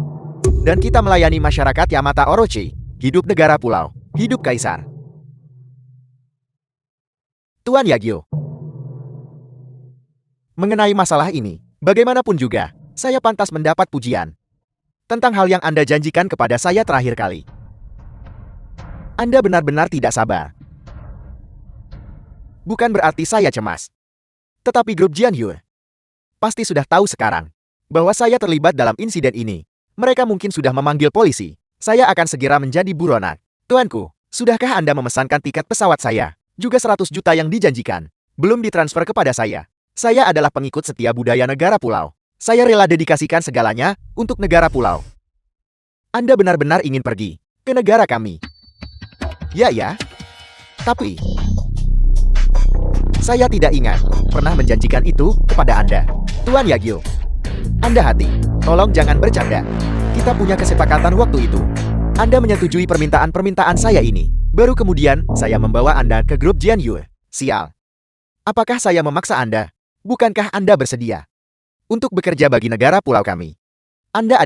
Dan kita melayani masyarakat Yamata Orochi. Hidup negara pulau. Hidup kaisar. Tuan Yagyo. Mengenai masalah ini, bagaimanapun juga, saya pantas mendapat pujian. Tentang hal yang Anda janjikan kepada saya terakhir kali. Anda benar-benar tidak sabar. Bukan berarti saya cemas. Tetapi grup Jianyu pasti sudah tahu sekarang bahwa saya terlibat dalam insiden ini. Mereka mungkin sudah memanggil polisi. Saya akan segera menjadi buronan. Tuanku, sudahkah Anda memesankan tiket pesawat saya? Juga 100 juta yang dijanjikan. Belum ditransfer kepada saya. Saya adalah pengikut setia budaya negara pulau. Saya rela dedikasikan segalanya untuk negara pulau. Anda benar-benar ingin pergi ke negara kami. Ya. Tapi saya tidak ingat pernah menjanjikan itu kepada Anda. Tuan Yagyo. Anda hati, tolong jangan bercanda. Kita punya kesepakatan waktu itu. Anda menyetujui permintaan-permintaan saya ini. Baru kemudian, saya membawa Anda ke grup Jianyu. Sial. Apakah saya memaksa Anda? Bukankah Anda bersedia untuk bekerja bagi negara pulau kami? Anda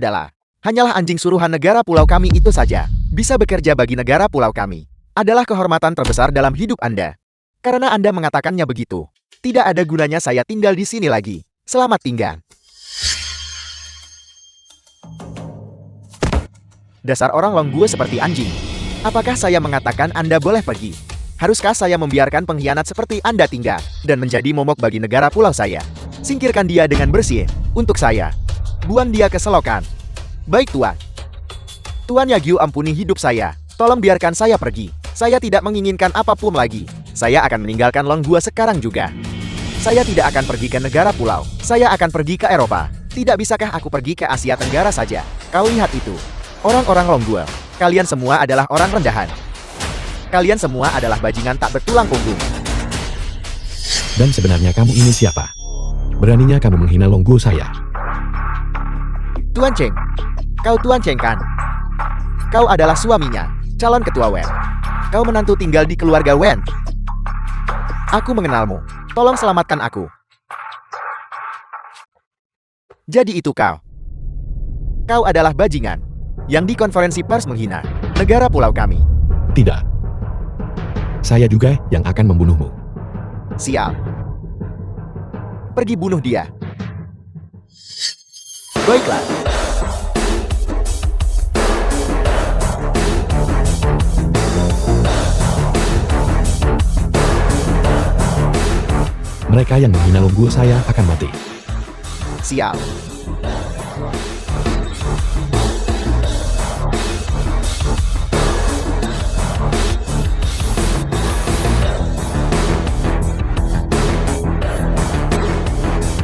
hanyalah anjing suruhan negara pulau kami itu saja. Bisa bekerja bagi negara pulau kami adalah kehormatan terbesar dalam hidup Anda. Karena Anda mengatakannya begitu, tidak ada gunanya saya tinggal di sini lagi. Selamat tinggal. Dasar orang Longguo seperti anjing. Apakah saya mengatakan Anda boleh pergi? Haruskah saya membiarkan pengkhianat seperti Anda tinggal dan menjadi momok bagi negara pulau saya? Singkirkan dia dengan bersih. Untuk saya. Buang dia ke selokan. Baik Tuan. Tuan Yagyu ampuni hidup saya. Tolong biarkan saya pergi. Saya tidak menginginkan apapun lagi. Saya akan meninggalkan Longguo sekarang juga. Saya tidak akan pergi ke negara pulau. Saya akan pergi ke Eropa. Tidak bisakah aku pergi ke Asia Tenggara saja? Kau lihat itu. Orang-orang Longguo. Kalian semua adalah orang rendahan. Kalian semua adalah bajingan tak bertulang punggung. Dan sebenarnya kamu ini siapa? Beraninya kamu menghina Longguo saya. Tuan Cheng. Kau Tuan Cheng kan? Kau adalah suaminya, calon ketua Wen. Kau menantu tinggal di keluarga Wen. Aku mengenalmu. Tolong selamatkan aku. Jadi itu kau. Kau adalah bajingan yang di konferensi pers menghina negara pulau kami. Tidak. Saya juga yang akan membunuhmu. Sial. Pergi bunuh dia. Baiklah. Mereka yang menghina Longguo saya akan mati. Sial.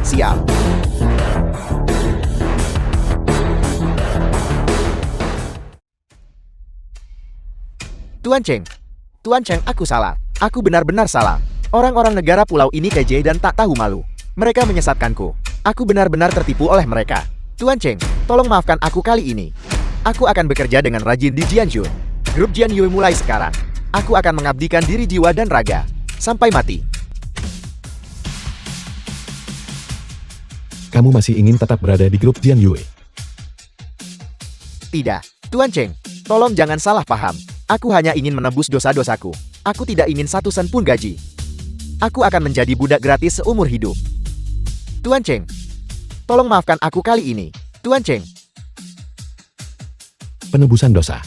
Sial. Tuan Cheng, aku salah. Aku benar-benar salah. Orang-orang negara pulau ini keji dan tak tahu malu. Mereka menyesatkanku. Aku benar-benar tertipu oleh mereka. Tuan Cheng, tolong maafkan aku kali ini. Aku akan bekerja dengan rajin di Jianyu. Grup Jianyu mulai sekarang. Aku akan mengabdikan diri jiwa dan raga. Sampai mati. Kamu masih ingin tetap berada di grup Jianyu? Tidak. Tuan Cheng, tolong jangan salah paham. Aku hanya ingin menebus dosa-dosaku. Aku tidak ingin 1 sen pun gaji. Aku akan menjadi budak gratis seumur hidup. Tuan Cheng, tolong maafkan aku kali ini. Tuan Cheng. Penebusan dosa.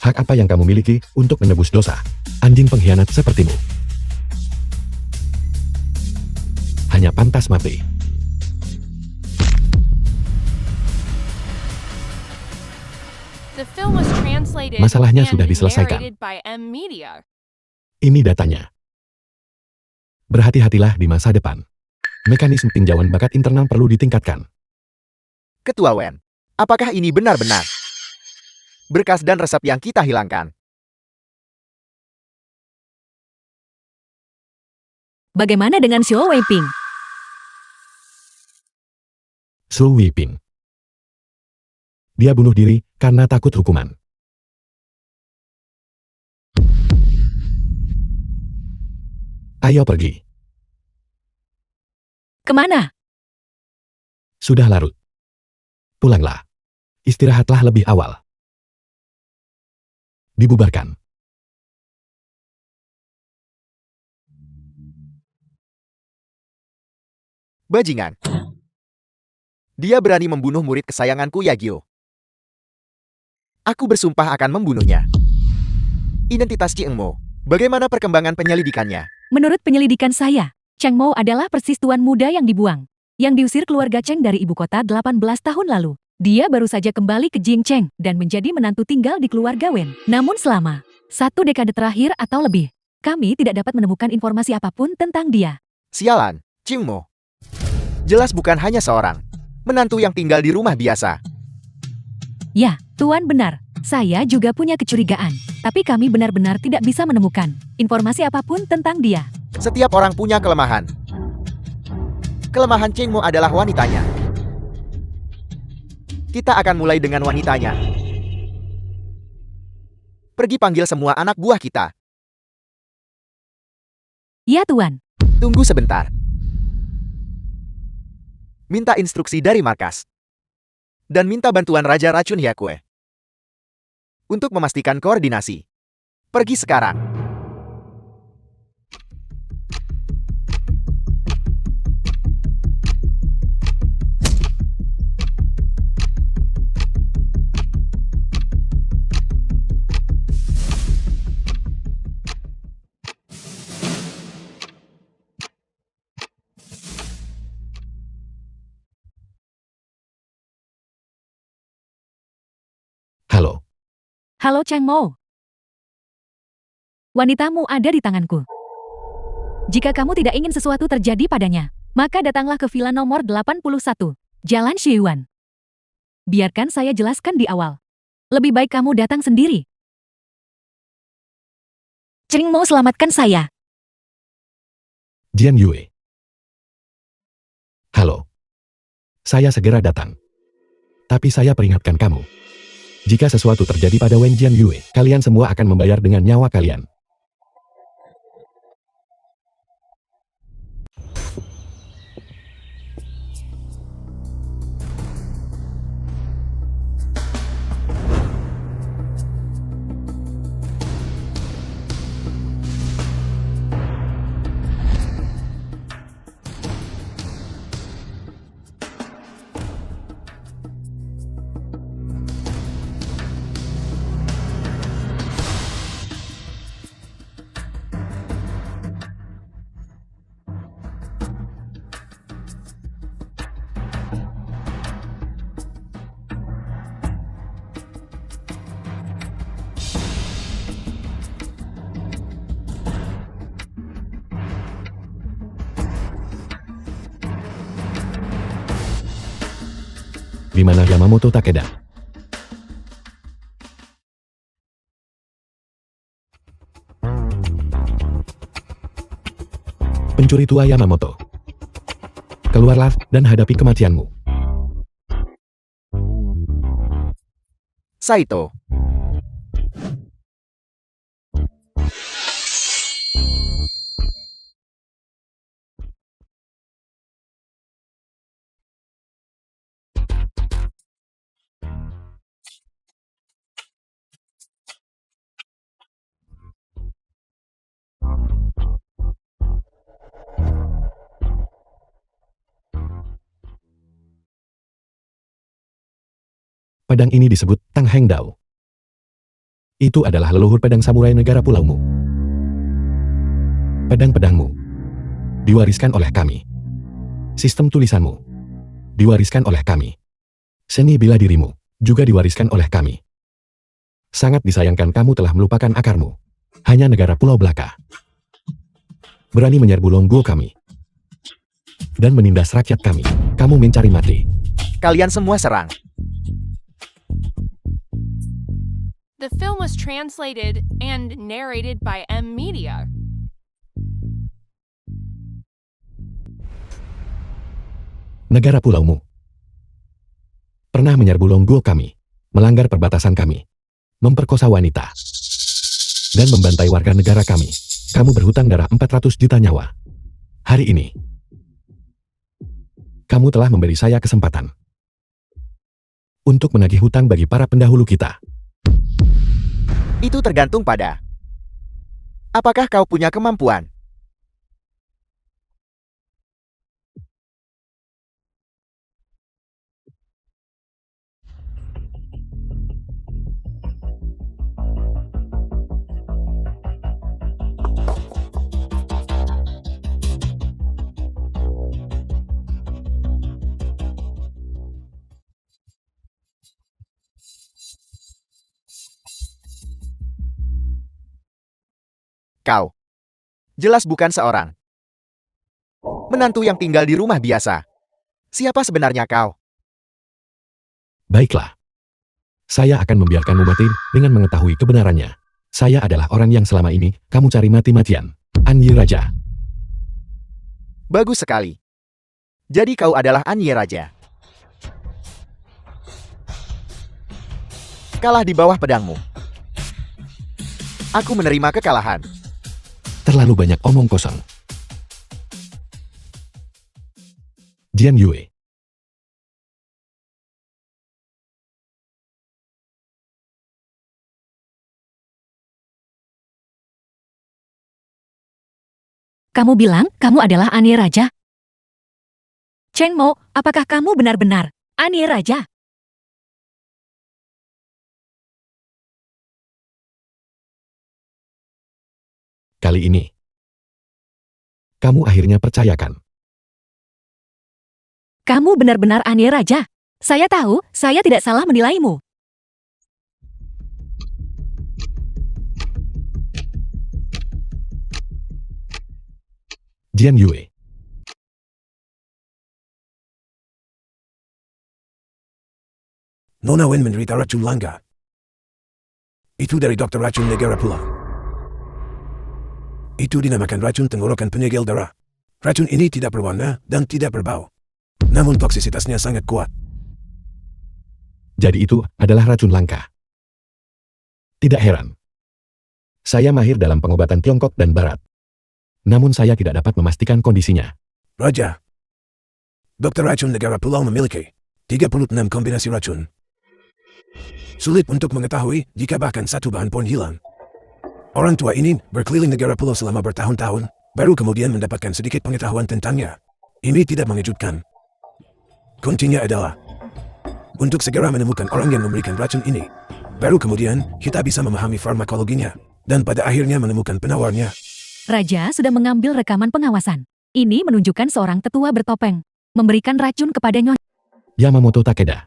Hak apa yang kamu miliki untuk menebus dosa? Anjing pengkhianat sepertimu. Hanya pantas mati. The film was translated Masalahnya and sudah diselesaikan. narrated by M Media. Ini datanya. Berhati-hatilah di masa depan. Mekanisme tinjauan bakat internal perlu ditingkatkan. Ketua Wen, apakah ini benar-benar berkas dan resep yang kita hilangkan? Bagaimana dengan Xiao Weiping? Su Weiping. Dia bunuh diri karena takut hukuman. Ayo pergi. Kemana? Sudah larut. Pulanglah. Istirahatlah lebih awal. Dibubarkan. Bajingan. Dia berani membunuh murid kesayanganku Yagyo. Aku bersumpah akan membunuhnya. Identitas Cheng Mo. Bagaimana perkembangan penyelidikannya? Menurut penyelidikan saya, Cheng Mo adalah persis tuan muda yang dibuang. Yang diusir keluarga Cheng dari ibu kota 18 tahun lalu. Dia baru saja kembali ke Jingcheng dan menjadi menantu tinggal di keluarga Wen. Namun selama 1 dekade terakhir atau lebih, kami tidak dapat menemukan informasi apapun tentang dia. Sialan, Cheng Mo. Jelas bukan hanya seorang menantu yang tinggal di rumah biasa. Ya, Tuan benar. Saya juga punya kecurigaan. Tapi kami benar-benar tidak bisa menemukan informasi apapun tentang dia. Setiap orang punya kelemahan. Kelemahan Cheng Mo adalah wanitanya. Kita akan mulai dengan wanitanya. Pergi panggil semua anak buah kita. Ya, Tuan. Tunggu sebentar. Minta instruksi dari markas. Dan minta bantuan Raja Racun Hyakue. Untuk memastikan koordinasi. Pergi sekarang. Halo. Halo Cheng Mo. Wanitamu ada di tanganku. Jika kamu tidak ingin sesuatu terjadi padanya, maka datanglah ke villa nomor 81, Jalan Shiyuan. Biarkan saya jelaskan di awal. Lebih baik kamu datang sendiri. Cheng Mo, selamatkan saya. Jian Yue. Halo. Saya segera datang. Tapi saya peringatkan kamu. Jika sesuatu terjadi pada Wen Jian Yue, kalian semua akan membayar dengan nyawa kalian. Di mana Yamamoto Takeda? Pencuri tua Yamamoto. Keluarlah dan hadapi kematianmu. Saito. Pedang ini disebut Tang Heng Dao. Itu adalah leluhur pedang samurai negara pulaumu. Pedang-pedangmu diwariskan oleh kami. Sistem tulisanmu diwariskan oleh kami. Seni bela dirimu juga diwariskan oleh kami. Sangat disayangkan kamu telah melupakan akarmu. Hanya negara Pulau Belaka berani menyerbu Longguo kami dan menindas rakyat kami. Kamu mencari mati. Kalian semua serang. The film was translated and narrated by M Media. negara pulaumu. Pernah menyerbu Longgul kami, melanggar perbatasan kami, memperkosa wanita, dan membantai warga negara kami. Kamu berhutang darah 400 juta nyawa. Hari ini, kamu telah memberi saya kesempatan untuk menagih hutang bagi para pendahulu kita. Itu tergantung pada apakah kau punya kemampuan. Kau jelas bukan seorang menantu yang tinggal di rumah biasa. Siapa sebenarnya kau? Baiklah. Saya akan membiarkanmu mati dengan mengetahui kebenarannya. Saya adalah orang yang selama ini kamu cari mati-matian. Anyi Raja. Bagus sekali. Jadi kau adalah Anyi Raja. Kalah di bawah pedangmu. Aku menerima kekalahan. Terlalu banyak omong kosong. Jian Yue. Kamu bilang kamu adalah Anyi Raja? Cheng Mo, apakah kamu benar-benar Anyi Raja? Kali ini, kamu akhirnya percayakan. Kamu benar-benar Anyi Raja. Saya tahu, saya tidak salah menilaimu. Jian Yue. Nona Wen menderita racun langka. Itu dari dokter racun negara pulau. Itu dinamakan racun tenggorokan penyegel darah. Racun ini tidak berwarna dan tidak berbau. Namun toksisitasnya sangat kuat. Jadi itu adalah racun langka. Tidak heran. Saya mahir dalam pengobatan Tiongkok dan Barat. Namun saya tidak dapat memastikan kondisinya. Raja, dokter racun negara pulau memiliki 36 kombinasi racun. Sulit untuk mengetahui jika bahkan satu bahan pun hilang. Orang tua ini berkeliling negara pulau selama bertahun-tahun, baru kemudian mendapatkan sedikit pengetahuan tentangnya. Ini tidak mengejutkan. Kuncinya adalah untuk segera menemukan orang yang memberikan racun ini. Baru kemudian kita bisa memahami farmakologinya, dan pada akhirnya menemukan penawarnya. Raja sudah mengambil rekaman pengawasan. Ini menunjukkan seorang tetua bertopeng memberikan racun kepada Nyonya. Yamamoto Takeda.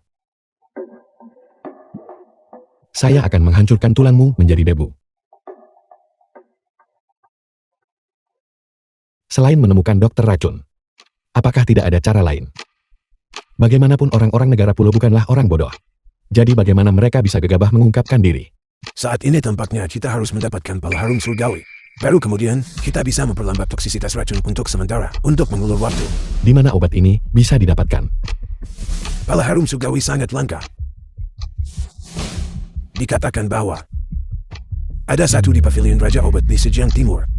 Saya akan menghancurkan tulangmu menjadi debu. Selain menemukan dokter racun, apakah tidak ada cara lain? Bagaimanapun orang-orang negara pulau bukanlah orang bodoh. Jadi bagaimana mereka bisa gegabah mengungkapkan diri? Saat ini tampaknya kita harus mendapatkan pala harum surgawi. Baru kemudian kita bisa memperlambat toksisitas racun untuk sementara, untuk mengulur waktu. Di mana obat ini bisa didapatkan? Pala harum surgawi sangat langka. Dikatakan bahwa ada satu di pavilion Raja Obat di Zhejiang Timur.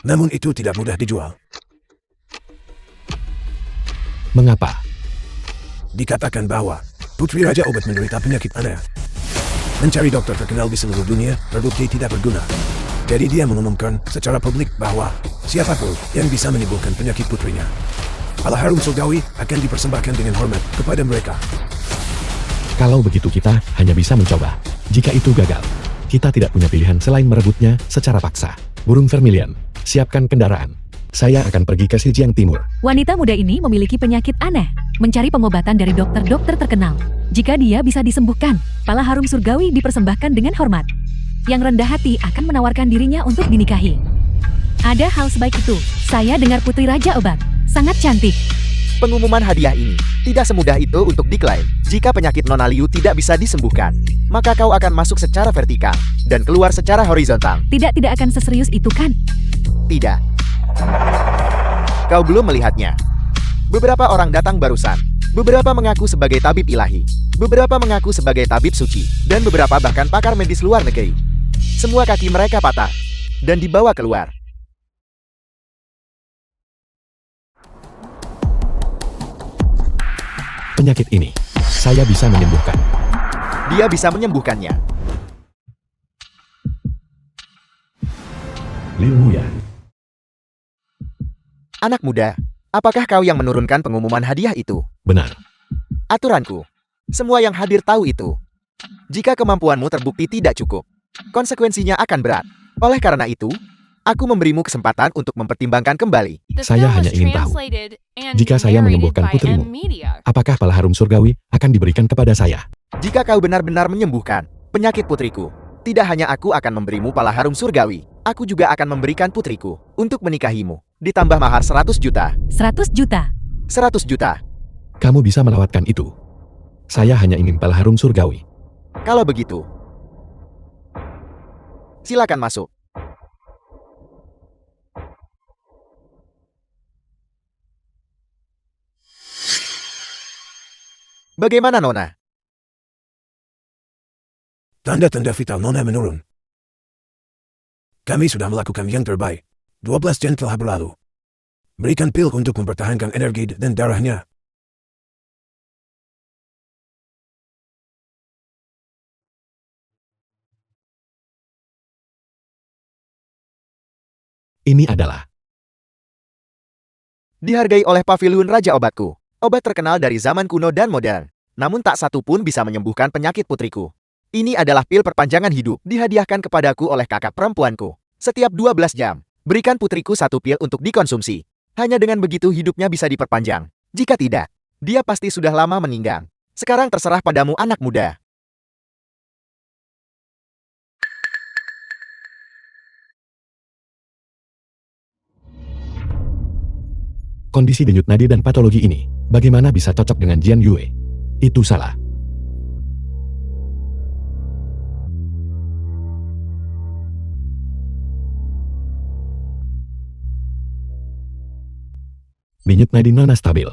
Namun itu tidak mudah dijual. Mengapa? Dikatakan bahwa Putri Raja Obat menderita penyakit aneh. Mencari dokter terkenal di seluruh dunia terbukti tidak berguna. Jadi dia mengumumkan secara publik bahwa siapapun yang bisa menimbulkan penyakit putrinya, pala harum surgawi akan dipersembahkan dengan hormat kepada mereka. Kalau begitu kita hanya bisa mencoba. Jika itu gagal, kita tidak punya pilihan selain merebutnya secara paksa. Burung Vermilion, siapkan kendaraan. Saya akan pergi ke Zhejiang Timur. Wanita muda ini memiliki penyakit aneh, mencari pengobatan dari dokter-dokter terkenal. Jika dia bisa disembuhkan, pala harum surgawi dipersembahkan dengan hormat. Yang rendah hati akan menawarkan dirinya untuk dinikahi. Ada hal sebaik itu. Saya dengar Putri Raja Obat, sangat cantik. Pengumuman hadiah ini tidak semudah itu untuk diklaim. Jika penyakit Nona Liu tidak bisa disembuhkan, maka kau akan masuk secara vertikal dan keluar secara horizontal. Tidak akan seserius itu kan? Tidak. Kau belum melihatnya. Beberapa orang datang barusan. Beberapa mengaku sebagai tabib ilahi. Beberapa mengaku sebagai tabib suci. Dan beberapa bahkan pakar medis luar negeri. Semua kaki mereka patah. Dan dibawa keluar. Penyakit ini, saya bisa menyembuhkan. Dia bisa menyembuhkannya. Liu Muya. Anak muda, apakah kau yang menurunkan pengumuman hadiah itu? Benar. Aturanku. Semua yang hadir tahu itu. Jika kemampuanmu terbukti tidak cukup, konsekuensinya akan berat. Oleh karena itu, aku memberimu kesempatan untuk mempertimbangkan kembali. The Saya film hanya was ingin tahu, translated and jika saya narrated menyembuhkan by putrimu, M Media. apakah pala harum surgawi akan diberikan kepada saya? Jika kau benar-benar menyembuhkan penyakit putriku, tidak hanya aku akan memberimu pala harum surgawi, aku juga akan memberikan putriku untuk menikahimu. Ditambah mahar 100 juta. 100 juta. 100 juta. Kamu bisa melewatkan itu. Saya hanya ingin pala harum surgawi. Kalau begitu, silakan masuk. Bagaimana, Nona? Tanda-tanda vital Nona menurun. Kami sudah melakukan yang terbaik. 12 jam telah berlalu. Berikan pil untuk mempertahankan energi dan darahnya. Ini adalah Dihargai oleh Paviliun Raja Obatku. Obat terkenal dari zaman kuno dan modern. Namun tak satu pun bisa menyembuhkan penyakit putriku. Ini adalah pil perpanjangan hidup. Dihadiahkan kepadaku oleh kakak perempuanku. Setiap 12 jam, berikan putriku satu pil untuk dikonsumsi. Hanya dengan begitu hidupnya bisa diperpanjang. Jika tidak, dia pasti sudah lama meninggal. Sekarang terserah padamu, anak muda. kondisi denyut nadi dan patologi ini. Bagaimana bisa cocok dengan Jian Yue? Itu salah. Denyut nadi Nona stabil.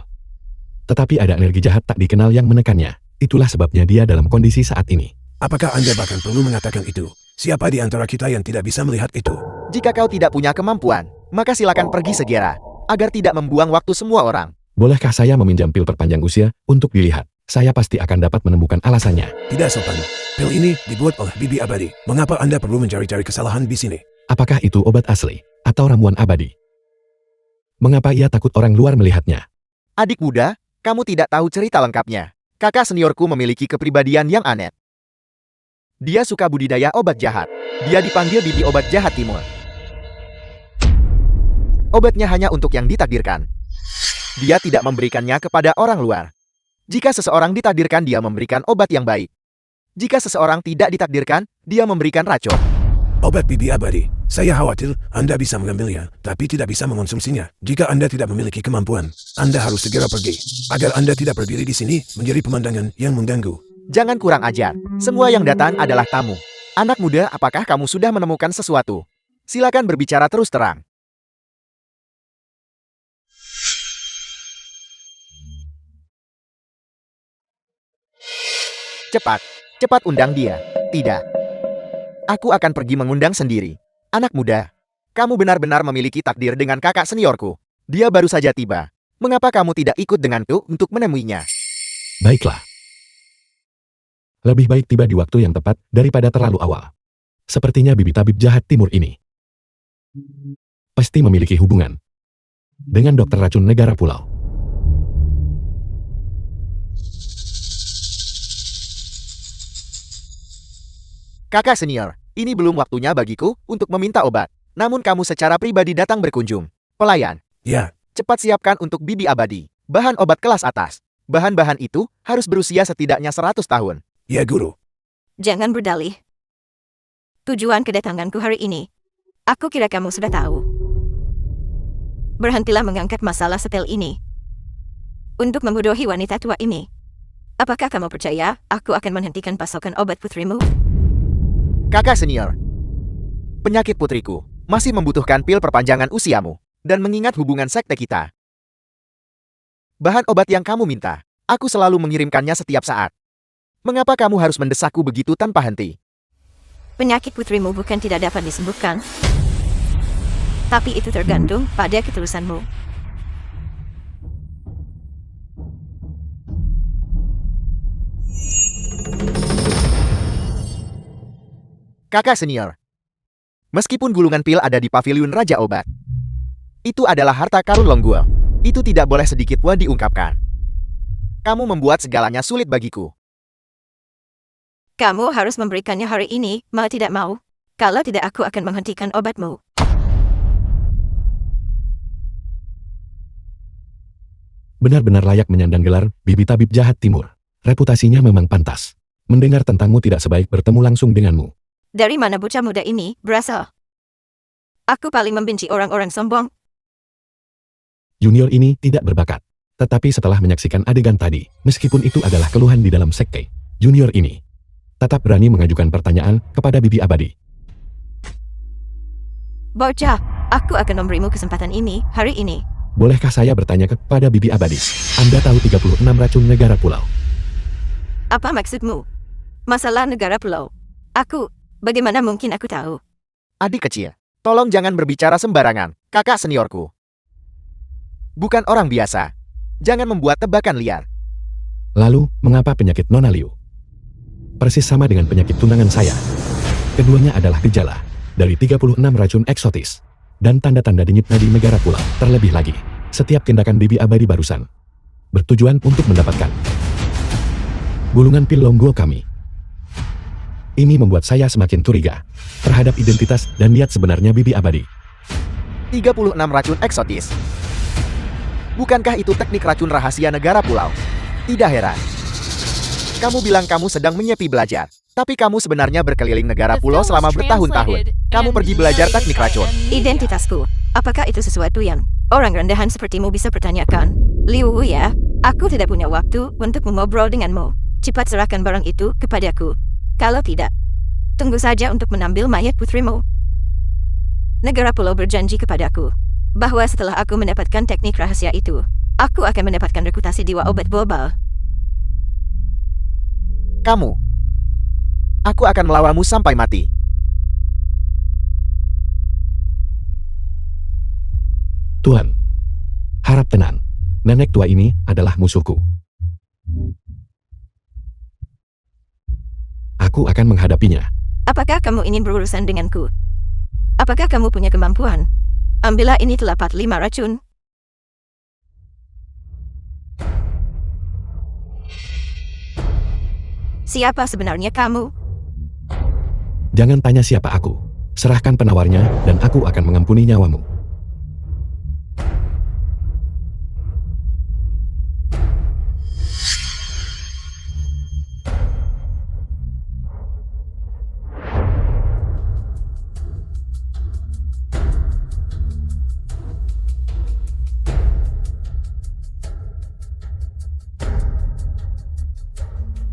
Tetapi ada energi jahat tak dikenal yang menekannya. Itulah sebabnya dia dalam kondisi saat ini. Apakah Anda bahkan perlu mengatakan itu? Siapa di antara kita yang tidak bisa melihat itu? Jika kau tidak punya kemampuan, maka silakan pergi segera, agar tidak membuang waktu semua orang. Bolehkah saya meminjam pil perpanjang usia untuk dilihat? Saya pasti akan dapat menemukan alasannya. Tidak sopan. Pil ini dibuat oleh Bibi Abadi. Mengapa Anda perlu mencari-cari kesalahan di sini? Apakah itu obat asli atau ramuan abadi? Mengapa ia takut orang luar melihatnya? Adik muda, kamu tidak tahu cerita lengkapnya. Kakak seniorku memiliki kepribadian yang aneh. Dia suka budidaya obat jahat. Dia dipanggil Bibi Obat Jahat Timur. Obatnya hanya untuk yang ditakdirkan. Dia tidak memberikannya kepada orang luar. Jika seseorang ditakdirkan, dia memberikan obat yang baik. Jika seseorang tidak ditakdirkan, dia memberikan racun. Obat Bibi Abadi. Saya khawatir Anda bisa mengambilnya, tapi tidak bisa mengonsumsinya. Jika Anda tidak memiliki kemampuan, Anda harus segera pergi. Agar Anda tidak berdiri di sini menjadi pemandangan yang mengganggu. Jangan kurang ajar. Semua yang datang adalah tamu. Anak muda, apakah kamu sudah menemukan sesuatu? Silakan berbicara terus terang. Cepat, cepat undang dia. Tidak. Aku akan pergi mengundang sendiri. Anak muda, kamu benar-benar memiliki takdir dengan kakak seniorku. Dia baru saja tiba. Mengapa kamu tidak ikut denganku untuk menemuinya? Baiklah. Lebih baik tiba di waktu yang tepat daripada terlalu awal. Sepertinya Bibi Tabib Jahat Timur ini pasti memiliki hubungan dengan dokter racun negara pulau. Kakak senior, ini belum waktunya bagiku untuk meminta obat. Namun kamu secara pribadi datang berkunjung. Pelayan, Ya, cepat siapkan untuk Bibi Abadi bahan obat kelas atas. Bahan-bahan itu harus berusia setidaknya 100 tahun. ya guru. Jangan berdalih. Tujuan kedatanganku hari ini. Aku kira kamu sudah tahu. Berhentilah mengangkat masalah setel ini. Untuk membodohi wanita tua ini. Apakah kamu percaya aku akan menghentikan pasokan obat putrimu? Kakak senior, penyakit putriku masih membutuhkan pil perpanjangan usiamu. Dan mengingat hubungan sekte kita, Bahan obat yang kamu minta, aku selalu mengirimkannya setiap saat. Mengapa kamu harus mendesakku begitu tanpa henti? Penyakit putrimu bukan tidak dapat disembuhkan. Tapi itu tergantung pada ketulusanmu. Kakak senior. Meskipun gulungan pil ada di paviliun Raja Obat, itu adalah harta karun Longgul. Itu tidak boleh sedikit pun diungkapkan. Kamu membuat segalanya sulit bagiku. Kamu harus memberikannya hari ini, mau tidak mau. Kalau tidak, aku akan menghentikan obatmu. Benar-benar layak menyandang gelar Bibi Tabib Jahat Timur. Reputasinya memang pantas. Mendengar tentangmu tidak sebaik bertemu langsung denganmu. Dari mana bocah muda ini berasal? Aku paling membenci orang-orang sombong. Junior ini tidak berbakat. Tetapi setelah menyaksikan adegan tadi, meskipun itu adalah keluhan di dalam sekte, Junior ini tetap berani mengajukan pertanyaan kepada Bibi Abadi. Bocah, aku akan memberimu kesempatan ini, hari ini. Bolehkah saya bertanya kepada Bibi Abadi? Anda tahu 36 racun negara pulau. Apa maksudmu? Masalah negara pulau. Bagaimana mungkin aku tahu? Adik kecil, tolong jangan berbicara sembarangan, kakak seniorku. Bukan orang biasa. Jangan membuat tebakan liar. Lalu, mengapa penyakit Nona Liu? Persis sama dengan penyakit tunangan saya. Keduanya adalah gejala dari 36 racun eksotis dan tanda-tanda denyut nadi negara pulau. Terlebih lagi, setiap tindakan Bibi Abadi barusan bertujuan untuk mendapatkan gulungan pil Longgul kami. Ini membuat saya semakin curiga terhadap identitas dan niat sebenarnya Bibi Abadi. 36 racun eksotis. Bukankah itu teknik racun rahasia negara pulau? Tidak heran. Kamu bilang kamu sedang menyepi belajar, tapi kamu sebenarnya berkeliling negara pulau selama bertahun-tahun. Kamu pergi belajar teknik racun. Identitasku, apakah itu sesuatu yang orang rendahan sepertimu bisa pertanyakan? Liu ya, aku tidak punya waktu untuk mengobrol denganmu. Cepat serahkan barang itu kepadaku. Kalau tidak, tunggu saja untuk menambil mayat putrimu. Negara pulau berjanji kepadaku bahwa setelah aku mendapatkan teknik rahasia itu, aku akan mendapatkan reputasi dewa obat global. Aku akan melawanmu sampai mati. Tuan, harap tenang. Nenek tua ini adalah musuhku. Aku akan menghadapinya. Apakah kamu ingin berurusan denganku? Apakah kamu punya kemampuan? Ambillah ini 85 racun. Siapa sebenarnya kamu? Jangan tanya siapa aku. Serahkan penawarnya dan aku akan mengampuni nyawamu.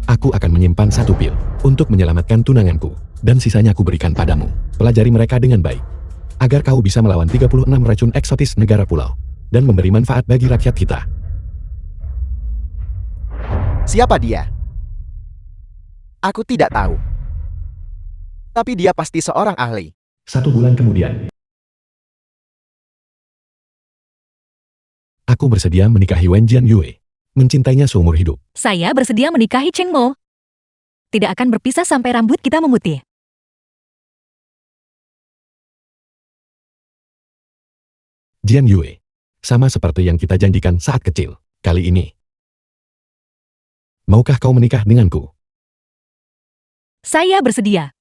Aku akan menyimpan satu pil untuk menyelamatkan tunanganku, dan sisanya aku berikan padamu. Pelajari mereka dengan baik, agar kau bisa melawan 36 racun eksotis negara pulau, dan memberi manfaat bagi rakyat kita. Siapa dia? Aku tidak tahu. Tapi dia pasti seorang ahli. 1 bulan kemudian, aku bersedia menikahi Wen Jian Yue. Mencintainya seumur hidup. Saya bersedia menikahi Cheng Mo. Tidak akan berpisah sampai rambut kita memutih. Jian Yue, sama seperti yang kita janjikan saat kecil, kali ini. Maukah kau menikah denganku? Saya bersedia.